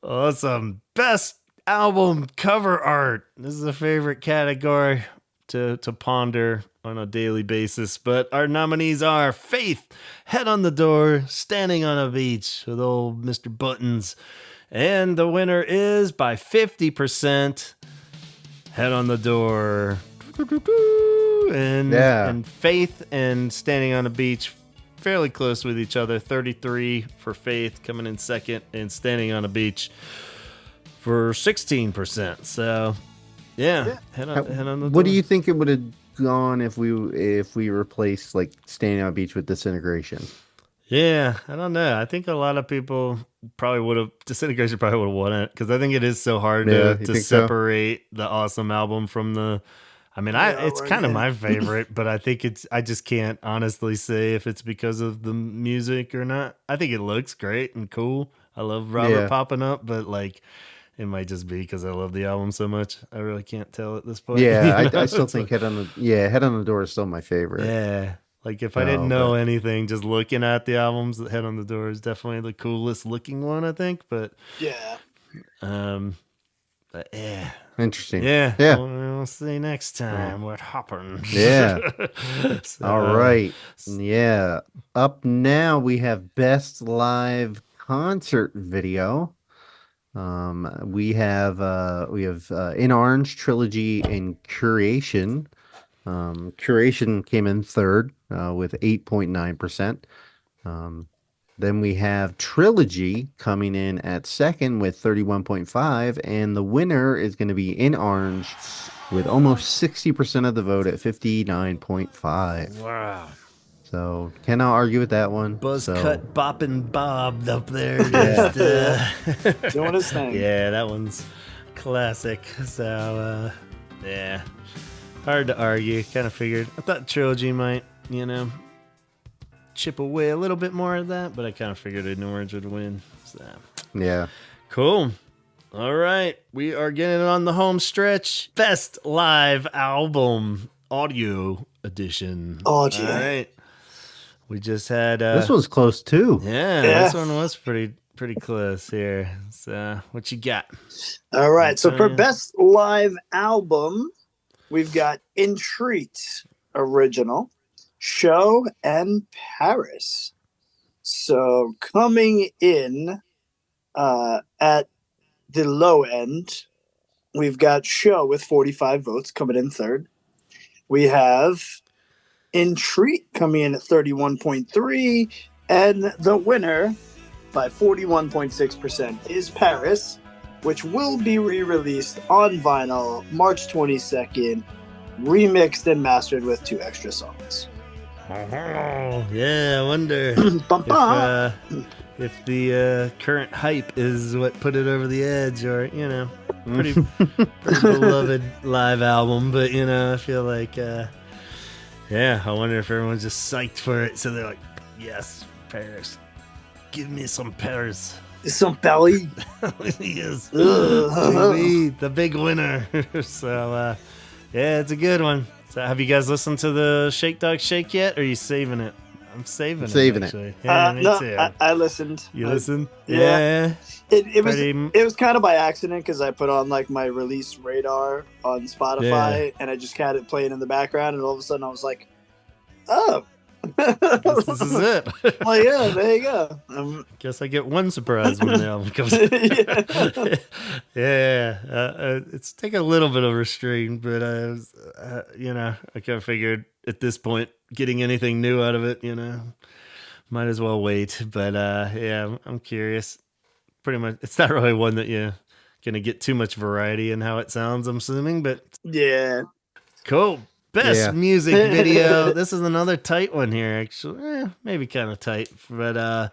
Awesome. Best album cover art. This is a favorite category to ponder. on a daily basis. But our nominees are Faith, Head on the Door, Standing on a Beach with old Mr. Buttons. And the winner is by 50%, Head on the Door. And Faith and Standing on a Beach fairly close with each other. 33 for Faith coming in second, and Standing on a Beach for 16%. So yeah. Head on the door. What do you think it would have gone if we replaced like Standing on a Beach with Disintegration? Yeah, I don't know. I think a lot of people probably would have. Disintegration probably would have won it because I think it is so hard to separate the awesome album from the. I mean, it's kind of my favorite, but I think I just can't honestly say if it's because of the music or not. I think it looks great and cool. I love Robert popping up, but like, it might just be because I love the album so much. I really can't tell at this point. Yeah, you know? I still think Head on the Door is still my favorite. Yeah. Like, if I didn't know anything, just looking at the albums, Head on the Door is definitely the coolest looking one, I think. But yeah. But yeah. Interesting. Yeah. We'll see next time what happens. Yeah. So, all right. Yeah. Up now we have Best Live Concert Video. We have In Orange, Trilogy, and Curation. Curation came in third with 8.9%. Then we have Trilogy coming in at second with 31.5%, and the winner is going to be In Orange with almost 60% of the vote at 59.5%. Wow. So cannot argue with that one. Buzzcut bopping Bob up there. Doing his thing. Yeah, that one's classic. So yeah. Hard to argue. Kind of figured. I thought Trilogy might, chip away a little bit more of that, but I kind of figured In Orange would win. So yeah. Cool. All right. We are getting on the home stretch. Best Live Album Audio Edition. Audio. All right. We just had... this one's close, too. Yeah, this one was pretty close here. So what you got? All right. So for Best Live Album, we've got Entreat Original, Show, and Paris. So coming in at the low end, we've got Show with 45 votes coming in third. We have Entreat coming in at 31.3, and the winner by 41.6% is Paris, which will be re-released on vinyl March 22nd, remixed and mastered with 2 extra songs. Yeah, I wonder if the current hype is what put it over the edge, or pretty beloved live album. But I feel like I wonder if everyone's just psyched for it, so they're like, yes, Paris, give me some Paris. Some belly. Yes. The big winner. So yeah, it's a good one. So have you guys listened to the Shake Dog Shake yet? Or are you saving it? I'm saving it. Actually. Yeah, me too. I listened. You listened? Yeah. It was kind of by accident because I put on like my release radar on Spotify and I just had it playing in the background, and all of a sudden I was like, oh. This is it. Well, yeah, there you go. Guess I get one surprise when the album comes out. It's taking a little bit of restraint, but I kind of figured at this point, getting anything new out of it, might as well wait. But I'm curious. Pretty much, it's not really one that you're gonna get too much variety in how it sounds, I'm assuming, but yeah, cool. Best music video. This is another tight one here, actually. Maybe kind of tight, but 1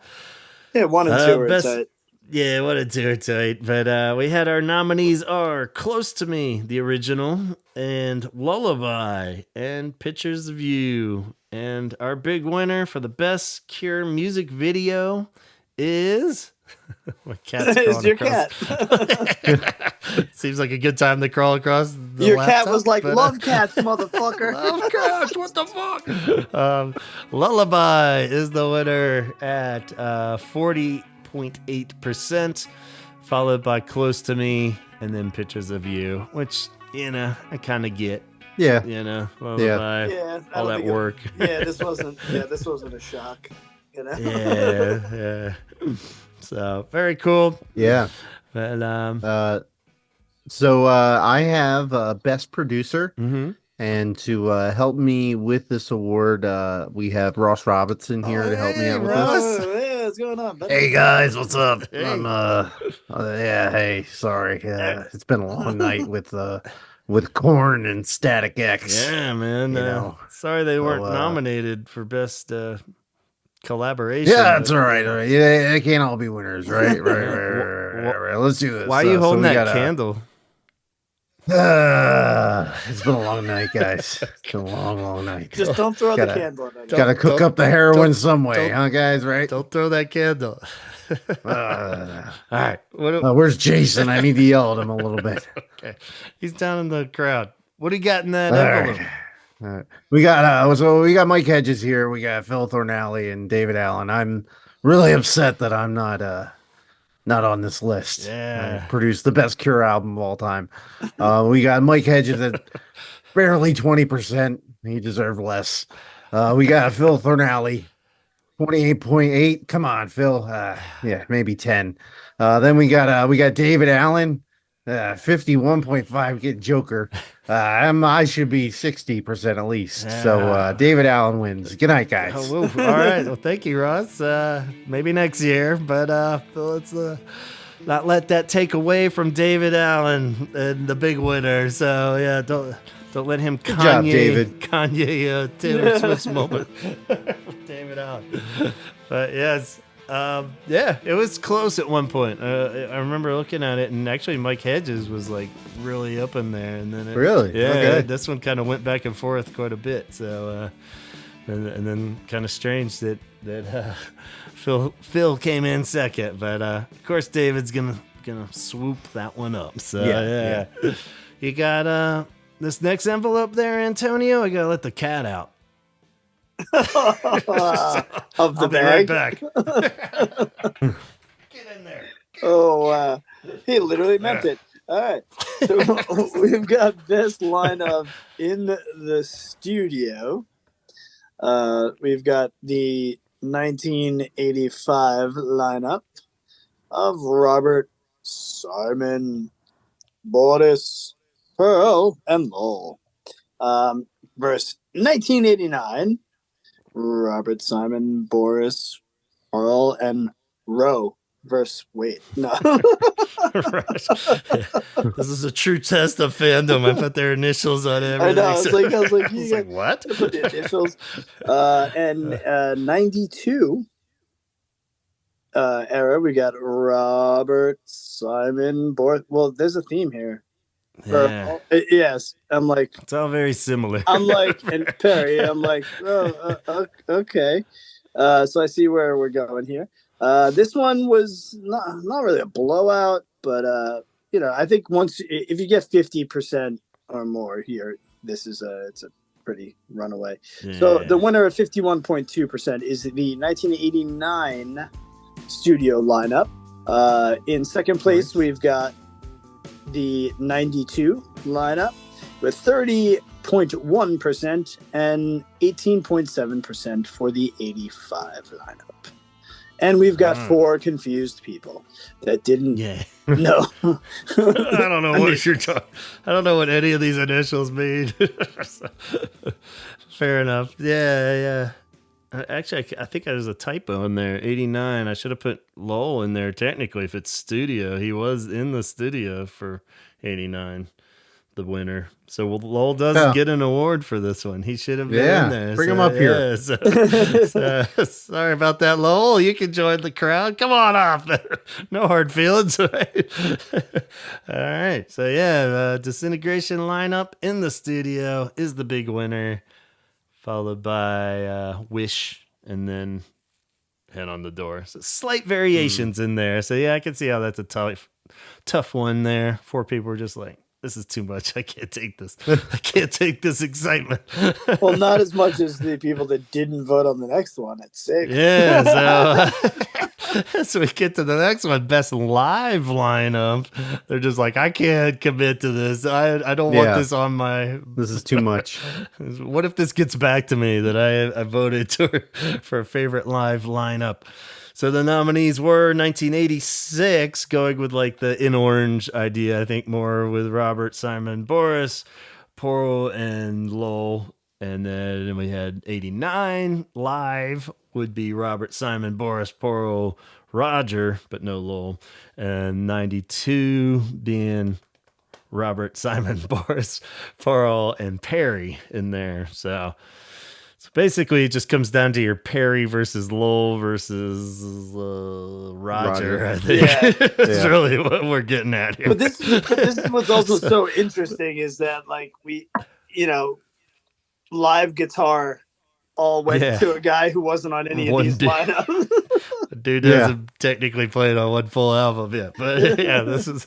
and 2 are tight. Yeah, 1 and 2 are tight. But we had our nominees are Close to Me, the original, and Lullaby, and Pictures of You. And our big winner for the best Cure music video is... My cat's it's your across. Cat. Seems like a good time to crawl across the Your laptop, cat was like, love cats, motherfucker. Love cats, what the fuck? Lullaby is the winner at 40.8%, followed by Close to Me, and then Pictures of You, which, I kind of get. Yeah. You know, lullaby, Yeah, I all don't that think it- work. This wasn't a shock. You know. Yeah. So very cool. Yeah. But So I have best producer, mhm. and to help me with this award, we have Ross Robinson here to help me hey, out with Ross. this. Yeah, what's going on, buddy? Hey guys, what's up? Hey. I'm yeah, hey, sorry. It's been a long night with Corn and Static X. Yeah, man. You know. Sorry they weren't So, nominated for best collaboration. Yeah, that's but- all right. All right. Yeah, they can't all be winners, right? Right, Yeah. right. Let's do this. Why are you So holding we that got candle? It's been a long night, guys. It's been a long night. Just don't throw the Gotta- candle at it. Gotta cook don't- up the heroin don't- some way, don't- huh, guys? Right? Don't throw that candle. Uh, All right. where's Jason? I need to yell at him a little bit. Okay. He's down in the crowd. What do you got in that All envelope? right. All right. We got Mike Hedges here. We got Phil Thornalley and David Allen. I'm really upset that I'm not on this list. Yeah. I produced the best Cure album of all time. We got Mike Hedges at barely 20%. He deserved less. We got Phil Thornalley, 28.8. Come on, Phil. Yeah, maybe 10. Then we got David Allen, 51.5. Get Joker. I should be 60% at least. So David Allen wins. Good night, guys. Oh, whoa. All right. Well, thank you, Ross. Maybe next year, but let's not let that take away from David Allen and the big winner. So yeah, don't let him Good job, David. Kanye Taylor Swift's moment. David Allen. But yes. Yeah, it was close at one point. I remember looking at it, and actually Mike Hedges was like really up in there, and then Really? yeah, Okay. this one kind of went back and forth quite a bit. So, and then kind of strange that Phil came in second, but of course David's gonna swoop that one up. So yeah. You got this next envelope there, Antonio. I gotta let the cat out. Of the I'll be right bag. back. Get in there. Oh wow, he literally meant it. All right, so we've got best lineup in the studio. We've got the 1985 lineup of Robert, Simon, Boris, Pearl, and Lowell. Verse 1989. Robert, Simon, Boris, Earl, and Roe. No. This is a true test of fandom. I put their initials on everything. I know. I was like, you got what? to put the initials. And 92 era, we got Robert, Simon, Boris. Well, there's a theme here. Yeah. Yes, I'm like, It's all very similar. and Perry. I'm like, okay. So I see where we're going here. This one was not really a blowout, but I think if you get 50% or more here, it's a pretty runaway. Yeah. So the winner at 51.2% is the 1989 studio lineup. In second place, we've got the 92 lineup with 30.1% and 18.7% for the 85 lineup. And we've got 4 confused people that didn't know. I don't know what you're talking. I don't know what any of these initials mean. Fair enough. Yeah. Actually, I think there's a typo in there. 89. I should have put Lowell in there. Technically, if it's studio, he was in the studio for 89, the winner. So Lowell does get an award for this one. He should have been in there. Bring him up here. Sorry about that, Lowell. You can join the crowd. Come on up. No hard feelings. Right? All right. So yeah, Disintegration lineup in the studio is the big winner, followed by Wish, and then Head on the Door. So slight variations in there. So yeah, I can see how that's a tough one there. 4 people were just like, this is too much. I can't take this. I can't take this excitement. Well, not as much as the people that didn't vote on the next one at 6. Yeah. So So we get to the next one, best live lineup. They're just like, I can't commit to this. I don't want Yeah. this on my. This is too much. What if this gets back to me that I voted for a favorite live lineup? So the nominees were 1986, going with like the in orange idea, I think more with Robert, Simon, Boris, Poro, and Lowell. And then we had 89 live would be Robert, Simon, Boris, Poro, Roger, but no Lowell. And 92 being Robert, Simon, Boris, Poro, and Perry in there. So basically, it just comes down to your Perry versus Lowell versus Roger. I think it's really what we're getting at here. But this is what's also so interesting is that like we, live guitar all went to a guy who wasn't on any of these lineups. Dude hasn't technically played on one full album yet, but yeah, this is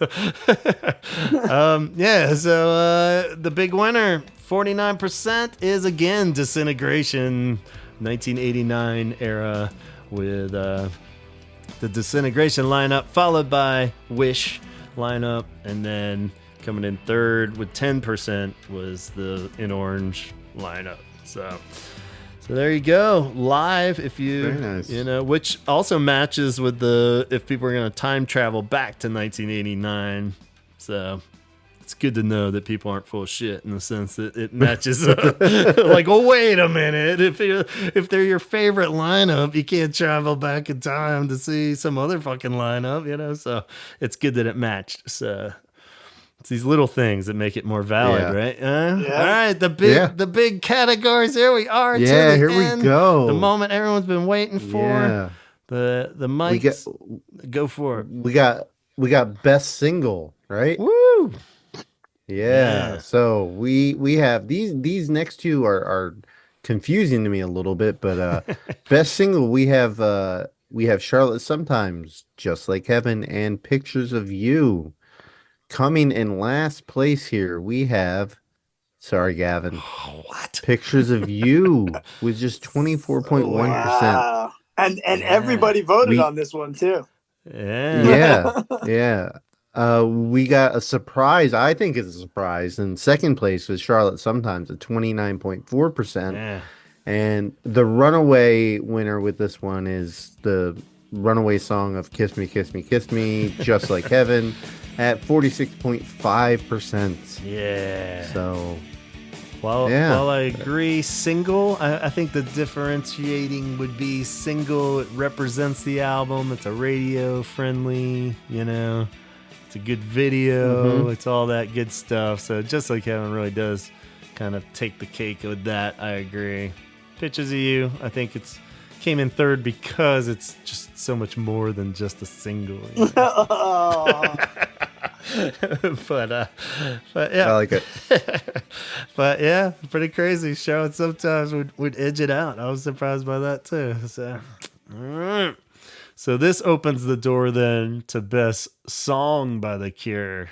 so the big winner, 49%, is again Disintegration, 1989 era, with the Disintegration lineup, followed by Wish lineup, and then coming in third with 10% was the In Orange lineup. So there you go, live. If you, Very nice. Which also matches with if people are going to time travel back to 1989. So it's good to know that people aren't full of shit in the sense that it matches up. Like, oh, wait a minute. If they're your favorite lineup, you can't travel back in time to see some other fucking lineup, So it's good that it matched. So it's these little things that make it more valid, right? All right, the big categories. Here we are. Yeah, to the here end, we go. The moment everyone's been waiting for. Yeah. The mics. Go for it. We got best single, right? Woo! Yeah. So we have these next two are confusing to me a little bit, but best single we have Charlotte Sometimes, Just Like Heaven, and Pictures of You. Coming in last place here, we have, sorry, Gavin. What? Pictures of You with just 24.1%. Wow. And everybody voted on this one too. Yeah. Yeah. We got a surprise. I think it's a surprise. In second place was Charlotte Sometimes at 29.4%. Yeah. And the runaway winner with this one is the runaway song of Kiss Me, Kiss Me, Kiss Me, Just Like Heaven at 46.5%. Yeah. So, while I agree, single, I think the differentiating would be single. It represents the album. It's a radio friendly, it's a good video. Mm-hmm. It's all that good stuff. So Just Like Heaven really does kind of take the cake with that. I agree. Pictures of You, I think it's came in third because it's just so much more than just a single. But yeah, I like it. but yeah, pretty crazy. Show it sometimes would edge it out. I was surprised by that too. So, all right. So this opens the door then to best song by The Cure.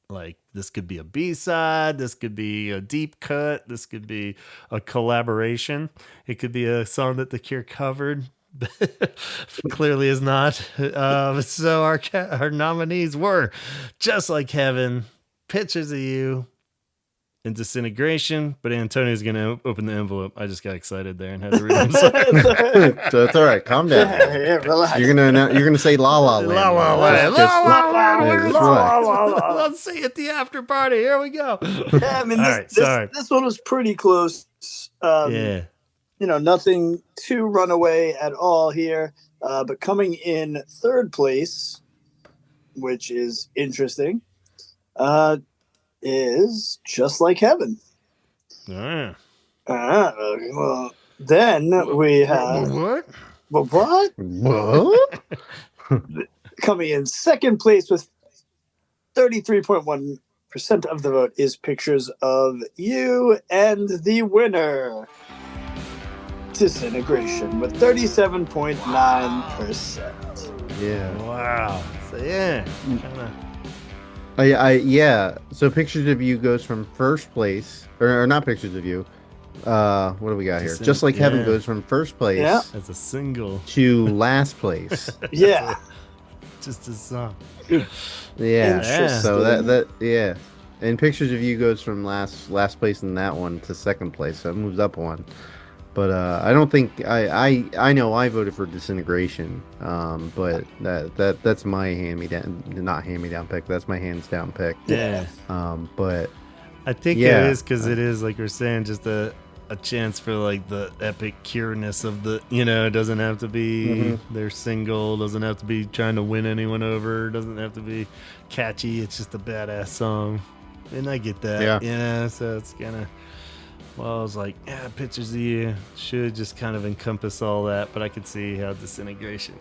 Like, this could be a B-side, this could be a deep cut, this could be a collaboration. It could be a song that The Cure covered. Clearly is not. So our nominees were Just Like Heaven, Pictures of You, and Disintegration. But Antonio's going to open the envelope. I just got excited there and had to read them. So it's all right. Calm down. Yeah, relax. You're gonna say La La Land. La La Land. Just- La La Land. yeah, just La relax. La. Let's see at the after party. Here we go. Yeah, I mean, All right, sorry. this one was pretty close. Yeah. Nothing to run away at all here. But coming in third place, which is interesting, is Just Like Heaven. Yeah. Well, then we have What? what? What? Coming in second place with 33.1% of the vote is Pictures of You, and the winner, Disintegration, with 37.9%. Yeah. Wow. So yeah. Yeah. So Pictures of You goes from first place, or not Pictures of You. what do we got here? Just Like Heaven goes from first place as a single to last place. Yeah. Just a song. Yeah. So that and Pictures of You goes from last place in that one to second place, so it moves up one. But I don't think I know I voted for Disintegration. But that's my not hand me down pick. That's my hands down pick. Yeah. But I think it is because it is, like you're saying, just a chance for like the epic cureness of the, it doesn't have to be their single, doesn't have to be trying to win anyone over, doesn't have to be catchy. It's just a badass song, and I get that. Yeah. So it's kind of. Well, I was like, Pictures of You should just kind of encompass all that, but I could see how Disintegration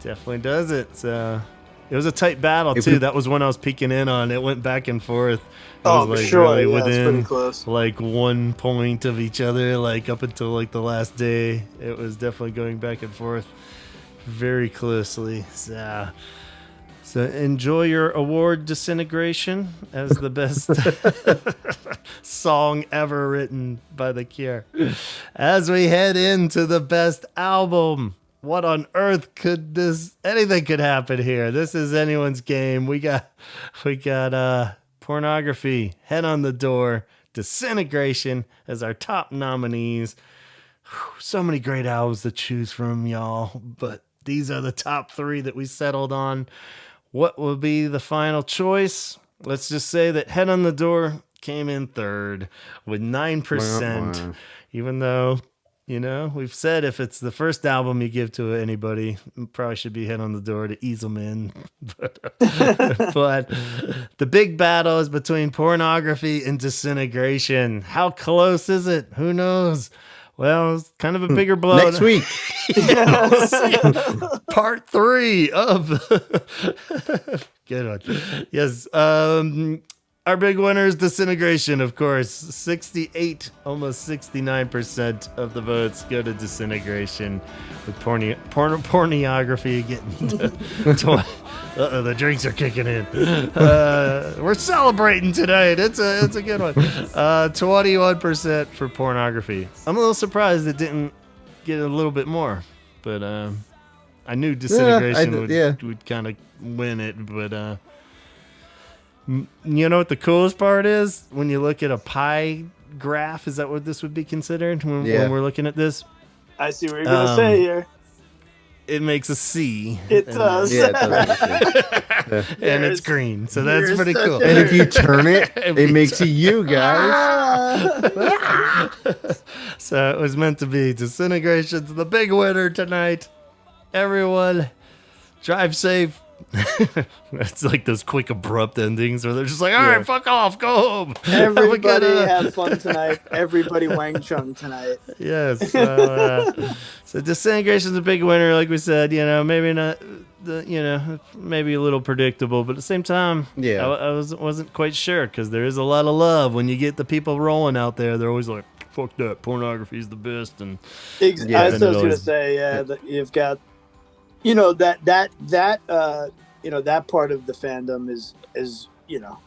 definitely does it. So it was a tight battle too. That was when I was peeking in on. It went back and forth. It was like really within like 1 point of each other, like up until like the last day. It was definitely going back and forth very closely. So enjoy your award, Disintegration, as the best song ever written by The Cure. As we head into the best album, what on earth anything could happen here. This is anyone's game. We got Pornography, Head on the Door, Disintegration as our top nominees. So many great albums to choose from, y'all, but these are the top 3 that we settled on. What will be the final choice? Let's just say that Head on the Door came in third with 9%. Even though, we've said if it's the first album you give to anybody, it probably should be Head on the Door to ease them in. But the big battle is between Pornography and Disintegration. How close is it? Who knows? Well, it's kind of a bigger blow. Next week. We'll see. Part 3 of good one. Yes. Our big winner is Disintegration, of course. 68, almost 69% of the votes go to Disintegration, with Pornography getting the drinks are kicking in. We're celebrating tonight. It's a good one. 21% for Pornography. I'm a little surprised it didn't get a little bit more, but I knew Disintegration would kind of win it, but you know what the coolest part is? When you look at a pie graph, is that what this would be considered when we're looking at this? I see what you're going to say here. It makes a C. It does. Yeah, it does. And it's green, so that's pretty cool. And if you turn it, it makes a U, guys. So it was meant to be. Disintegration's the big winner tonight. Everyone, drive safe. It's like those quick abrupt endings where they're just like, all right, fuck off, go home. Everybody have fun tonight. Everybody Wang Chung tonight. Yes. So Disintegration's a big winner, like we said. Maybe not maybe a little predictable, but at the same time, I wasn't quite sure, because there is a lot of love when you get the people rolling out there. They're always like, fuck that, Pornography's the best. And I was going to say, that you've got that part of the fandom is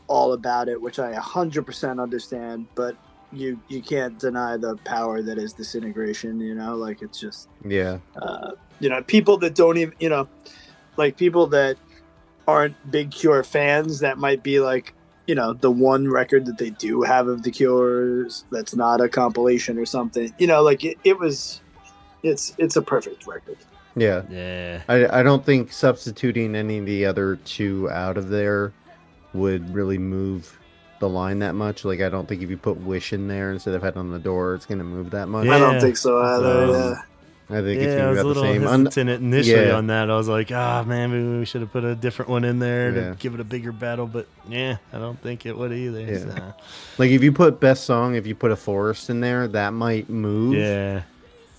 all about it, which I 100% understand, but you can't deny the power that is Disintegration. Like, it's just people that don't even like people that aren't big Cure fans, that might be like the one record that they do have of the Cures that's not a compilation or something. Like it's a perfect record. Yeah. I don't think substituting any of the other 2 out of there would really move the line that much. Like, I don't think if you put Wish in there instead of Head on the Door, it's going to move that much. I don't think so either. I think it's going to be about the same. I was a little hesitant initially on that. I was like, man, maybe we should have put a different one in there to give it a bigger battle. But I don't think it would either. Yeah. So. Like, if you put Best Song, if you put A Forest in there, that might move. Yeah.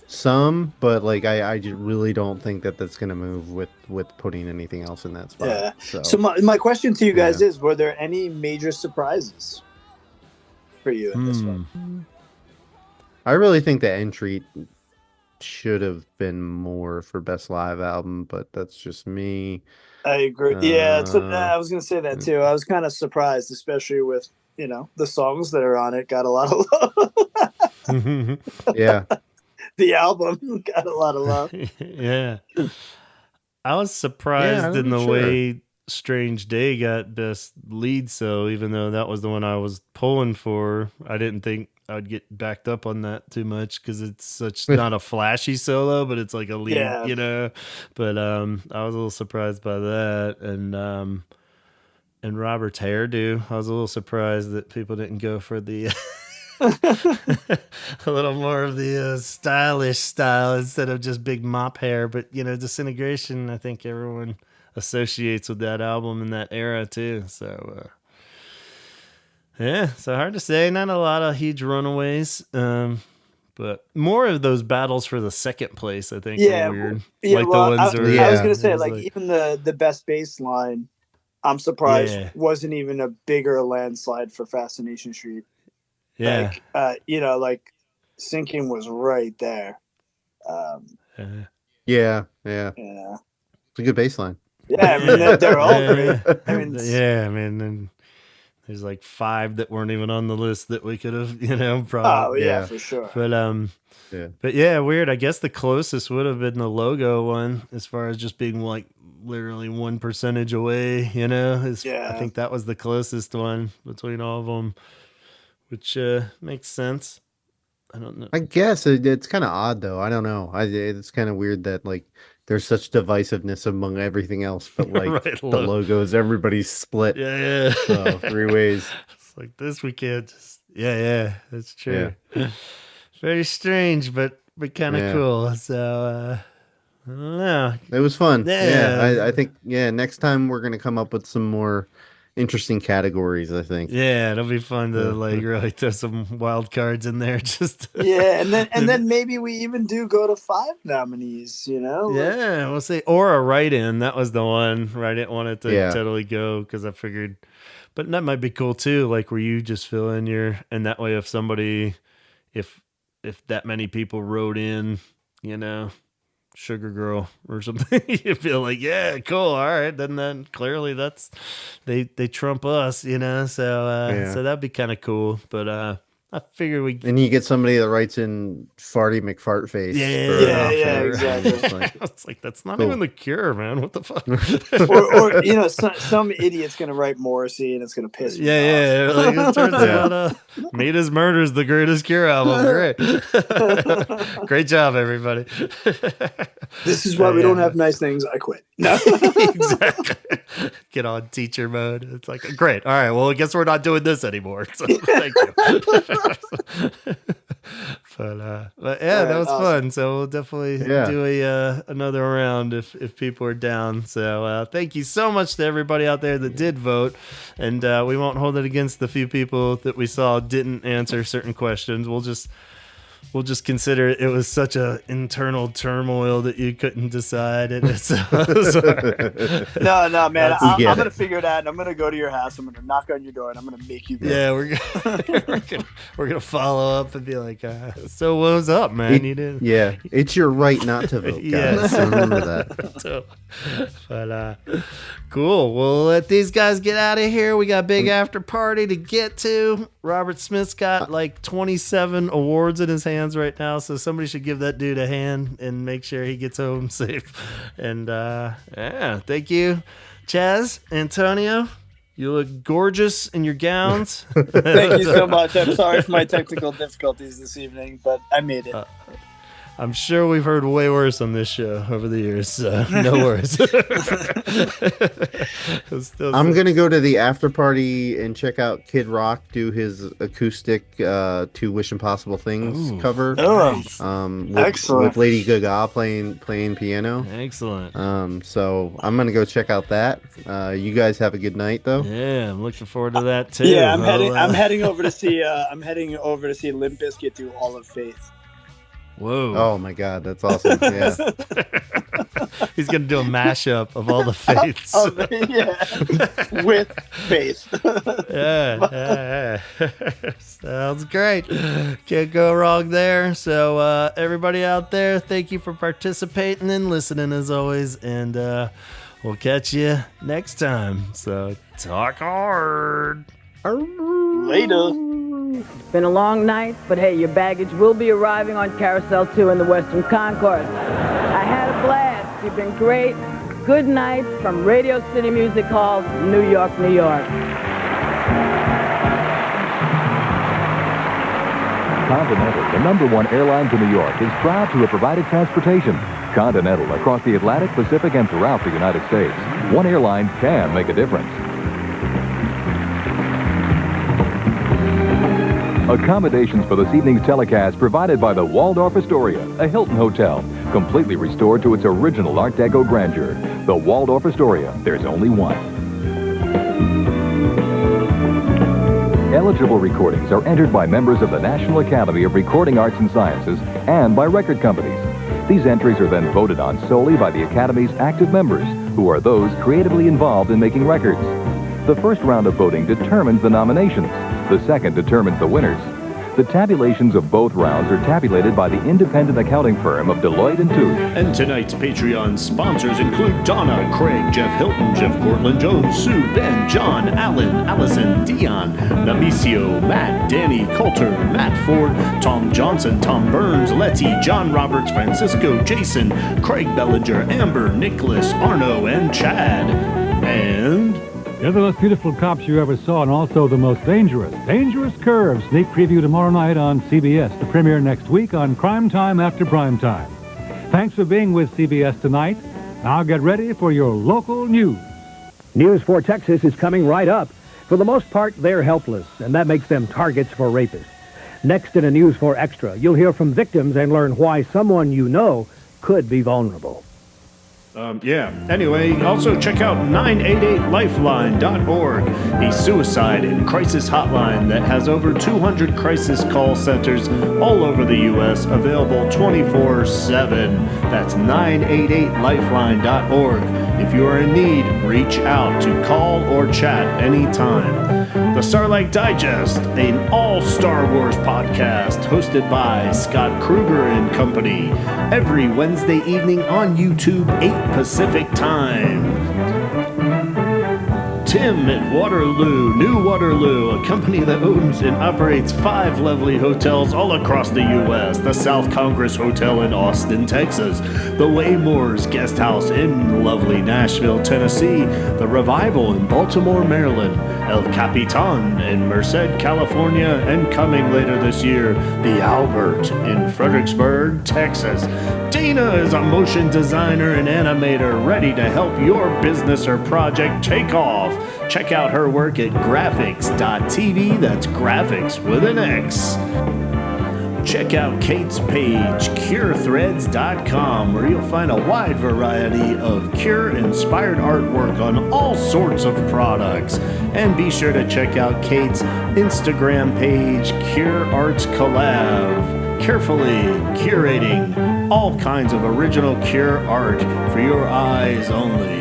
Some, but like I just really don't think that that's going to move with putting anything else in that spot. Yeah. So my question to you guys is: were there any major surprises for you in this one? I really think the entry should have been more for Best Live Album, but that's just me. I agree. I was going to say that too. I was kind of surprised, especially with the songs that are on it got a lot of love. Yeah. The album got a lot of love. Yeah. I was Yeah, surprised I'm in the sure. way Strange Day got best lead, so even though that was the one I was pulling for, I didn't think I'd get backed up on that too much because it's such not a flashy solo, but it's like a lead, Yeah. you know. But I was a little surprised by that, and Robert's hairdo. I was a little surprised that people didn't go for the a little more of the stylish style instead of just big mop hair. But Disintegration, I think everyone associates with that album in that era too. So yeah, so hard to say. Not a lot of huge runaways. But more of those battles for the second place, I think, Yeah, were weird. yeah. Like Well, the ones where I was Yeah. gonna say it was like even the best bass line, I'm surprised Yeah. wasn't even a bigger landslide for Fascination Street. yeah. Like Sinking was right there. Yeah. Yeah. Yeah. It's a good baseline. Yeah, I mean they're all great. I mean, yeah, I mean, and there's like 5 that weren't even on the list that we could have, oh probably. yeah, Yeah. for sure. Yeah. But yeah, weird. I guess the closest would have been the logo one, as far as just being like literally 1% away. I think that was the closest one between all of them, which makes sense. I don't know. I guess it's kind of odd though. I don't know. It's kind of weird that like there's such divisiveness among everything else, but like Right, the logos, everybody's split. Yeah, So 3 ways. It's like this we can't just. Yeah, that's true. Very strange, but kind of Yeah. cool. So I don't know. It was fun. Yeah. I think next time we're gonna come up with some more interesting categories, I think. Yeah, it'll be fun to really throw some wild cards in there. Just Yeah, and then maybe we even do go to 5 nominees. Yeah, we'll see. Or a write-in. That was the one where I didn't want it to Yeah. totally go because I figured. But that might be cool too. Like where you just fill in and that way if that many people wrote in, Sugar Girl or something, you feel like, yeah, cool, all right, then clearly that's they trump us, so so that'd be kind of cool. But I figure And you get somebody that writes in Farty McFartface. Yeah, exactly. It's like that's not Cool. even the Cure, man. What the fuck? or some idiot's gonna write Morrissey and it's gonna piss me off. Yeah. Like it turns out, Meet His Murder is the greatest Cure album. Great, great job, everybody. This is why we don't have nice things. I quit. No. Exactly. Get on teacher mode. It's like great. All right. Well, I guess we're not doing this anymore. So thank you. But yeah, that was fun. So we'll definitely do another round if people are down. So thank you so much to everybody out there that did vote, and we won't hold it against the few people that we saw didn't answer certain questions. We'll just consider it was such a internal turmoil that you couldn't decide. And it's No, man. I'm get gonna it. figure it out. And I'm gonna go to your house. I'm gonna knock on your door, and I'm gonna make you go. yeah, we're gonna follow up and be like, so what was up, man? You didn't. Yeah, it's your right not to vote, guys. Yes. Remember that. So, but cool. We'll let these guys get out of here. We got a big after party to get to. Robert Smith's got like 27 awards in his hands right now, so somebody should give that dude a hand and make sure he gets home safe. And yeah, thank you, Chaz, Antonio. You look gorgeous in your gowns. Thank you so much. I'm sorry for my technical difficulties this evening, but I made it. I'm sure we've heard way worse on this show over the years, so no worries. I'm gonna go to the after party and check out Kid Rock do his acoustic "To Wish Impossible Things" cover. Excellent. With Lady Gaga playing piano. Excellent. So I'm gonna go check out that. You guys have a good night, though. Yeah, I'm looking forward to that too. Yeah, I'm heading over to see Limp Bizkit do All of Faith. Whoa. Oh my God, that's awesome. Yeah. He's gonna do a mashup of all the faiths. With faith. Yeah. Sounds great. Can't go wrong there. So everybody out there, thank you for participating and listening as always, and we'll catch you next time. So talk hard. Later. It's been a long night, but hey, your baggage will be arriving on Carousel 2 in the Western Concourse. I had a blast. You've been great. Good night from Radio City Music Hall, New York, New York. Continental, the #1 airline to New York, is proud to have provided transportation. Continental across the Atlantic, Pacific, and throughout the United States. One airline can make a difference. Accommodations for this evening's telecast provided by the Waldorf Astoria, a Hilton hotel, completely restored to its original Art Deco grandeur. The Waldorf Astoria, there's only one. Eligible recordings are entered by members of the National Academy of Recording Arts and Sciences and by record companies. These entries are then voted on solely by the Academy's active members, who are those creatively involved in making records. The first round of voting determines the nominations. The second determines the winners. The tabulations of both rounds are tabulated by the independent accounting firm of Deloitte & Touche. And tonight's Patreon sponsors include Donna, Craig, Jeff Hilton, Jeff Cortland Jones, Sue, Ben, John, Alan, Allison, Dion, Namicio, Matt, Danny, Coulter, Matt Ford, Tom Johnson, Tom Burns, Letty, John Roberts, Francisco, Jason, Craig Bellinger, Amber, Nicholas, Arno, and Chad. And... They're the most beautiful cops you ever saw, and also the most dangerous. Dangerous Curves. Sneak preview tomorrow night on CBS. The premiere next week on Crime Time after Prime Time. Thanks for being with CBS tonight. Now get ready for your local news. News 4 Texas is coming right up. For the most part, they're helpless, and that makes them targets for rapists. Next in a News 4 Extra, you'll hear from victims and learn why someone you know could be vulnerable. Anyway, also check out 988lifeline.org, a suicide and crisis hotline that has over 200 crisis call centers all over the U.S. available 24/7. That's 988lifeline.org. If you are in need, reach out to call or chat anytime. The Starlight Digest, an all-Star Wars podcast hosted by Scott Kruger and Company, every Wednesday evening on YouTube, 8 Pacific Time. Tim at Waterloo, New Waterloo, a company that owns and operates 5 lovely hotels all across the U.S. The South Congress Hotel in Austin, Texas. The Waymore's Guest House in lovely Nashville, Tennessee. The Revival in Baltimore, Maryland. El Capitan in Merced, California. And coming later this year, the Albert in Fredericksburg, Texas. Dana is a motion designer and animator ready to help your business or project take off. Check out her work at graphics.tv, that's graphics with an X. Check out Kate's page, curethreads.com, where you'll find a wide variety of Cure-inspired artwork on all sorts of products. And be sure to check out Kate's Instagram page, Cure Arts Collab, carefully curating all kinds of original Cure art for your eyes only.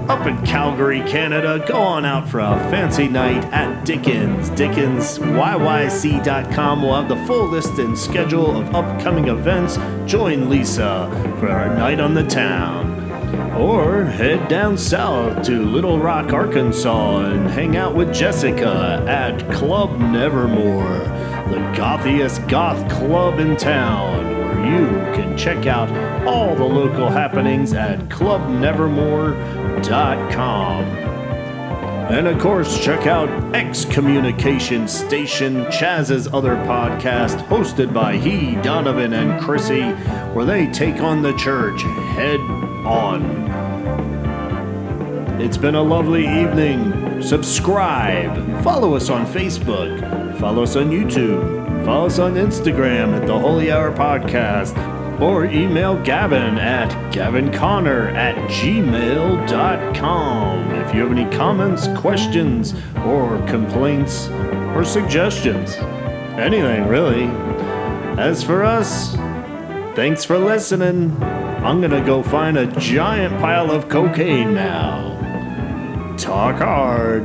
Up in Calgary, Canada, go on out for a fancy night at Dickens. DickensYYC.com will have the full list and schedule of upcoming events. Join Lisa for a night on the town. Or head down south to Little Rock, Arkansas and hang out with Jessica at Club Nevermore, the gothiest goth club in town, where you can check out all the local happenings at clubnevermore.com. And of course, check out Excommunication Station, Chaz's other podcast, hosted by he, Donovan, and Chrissy, where they take on the church head on. It's been a lovely evening. Subscribe. Follow us on Facebook. Follow us on YouTube. Follow us on Instagram at The Holy Hour Podcast. Or email Gavin at gavinconnor@gmail.com if you have any comments, questions, or complaints, or suggestions. Anything, really. As for us, thanks for listening. I'm gonna go find a giant pile of cocaine now. Talk hard.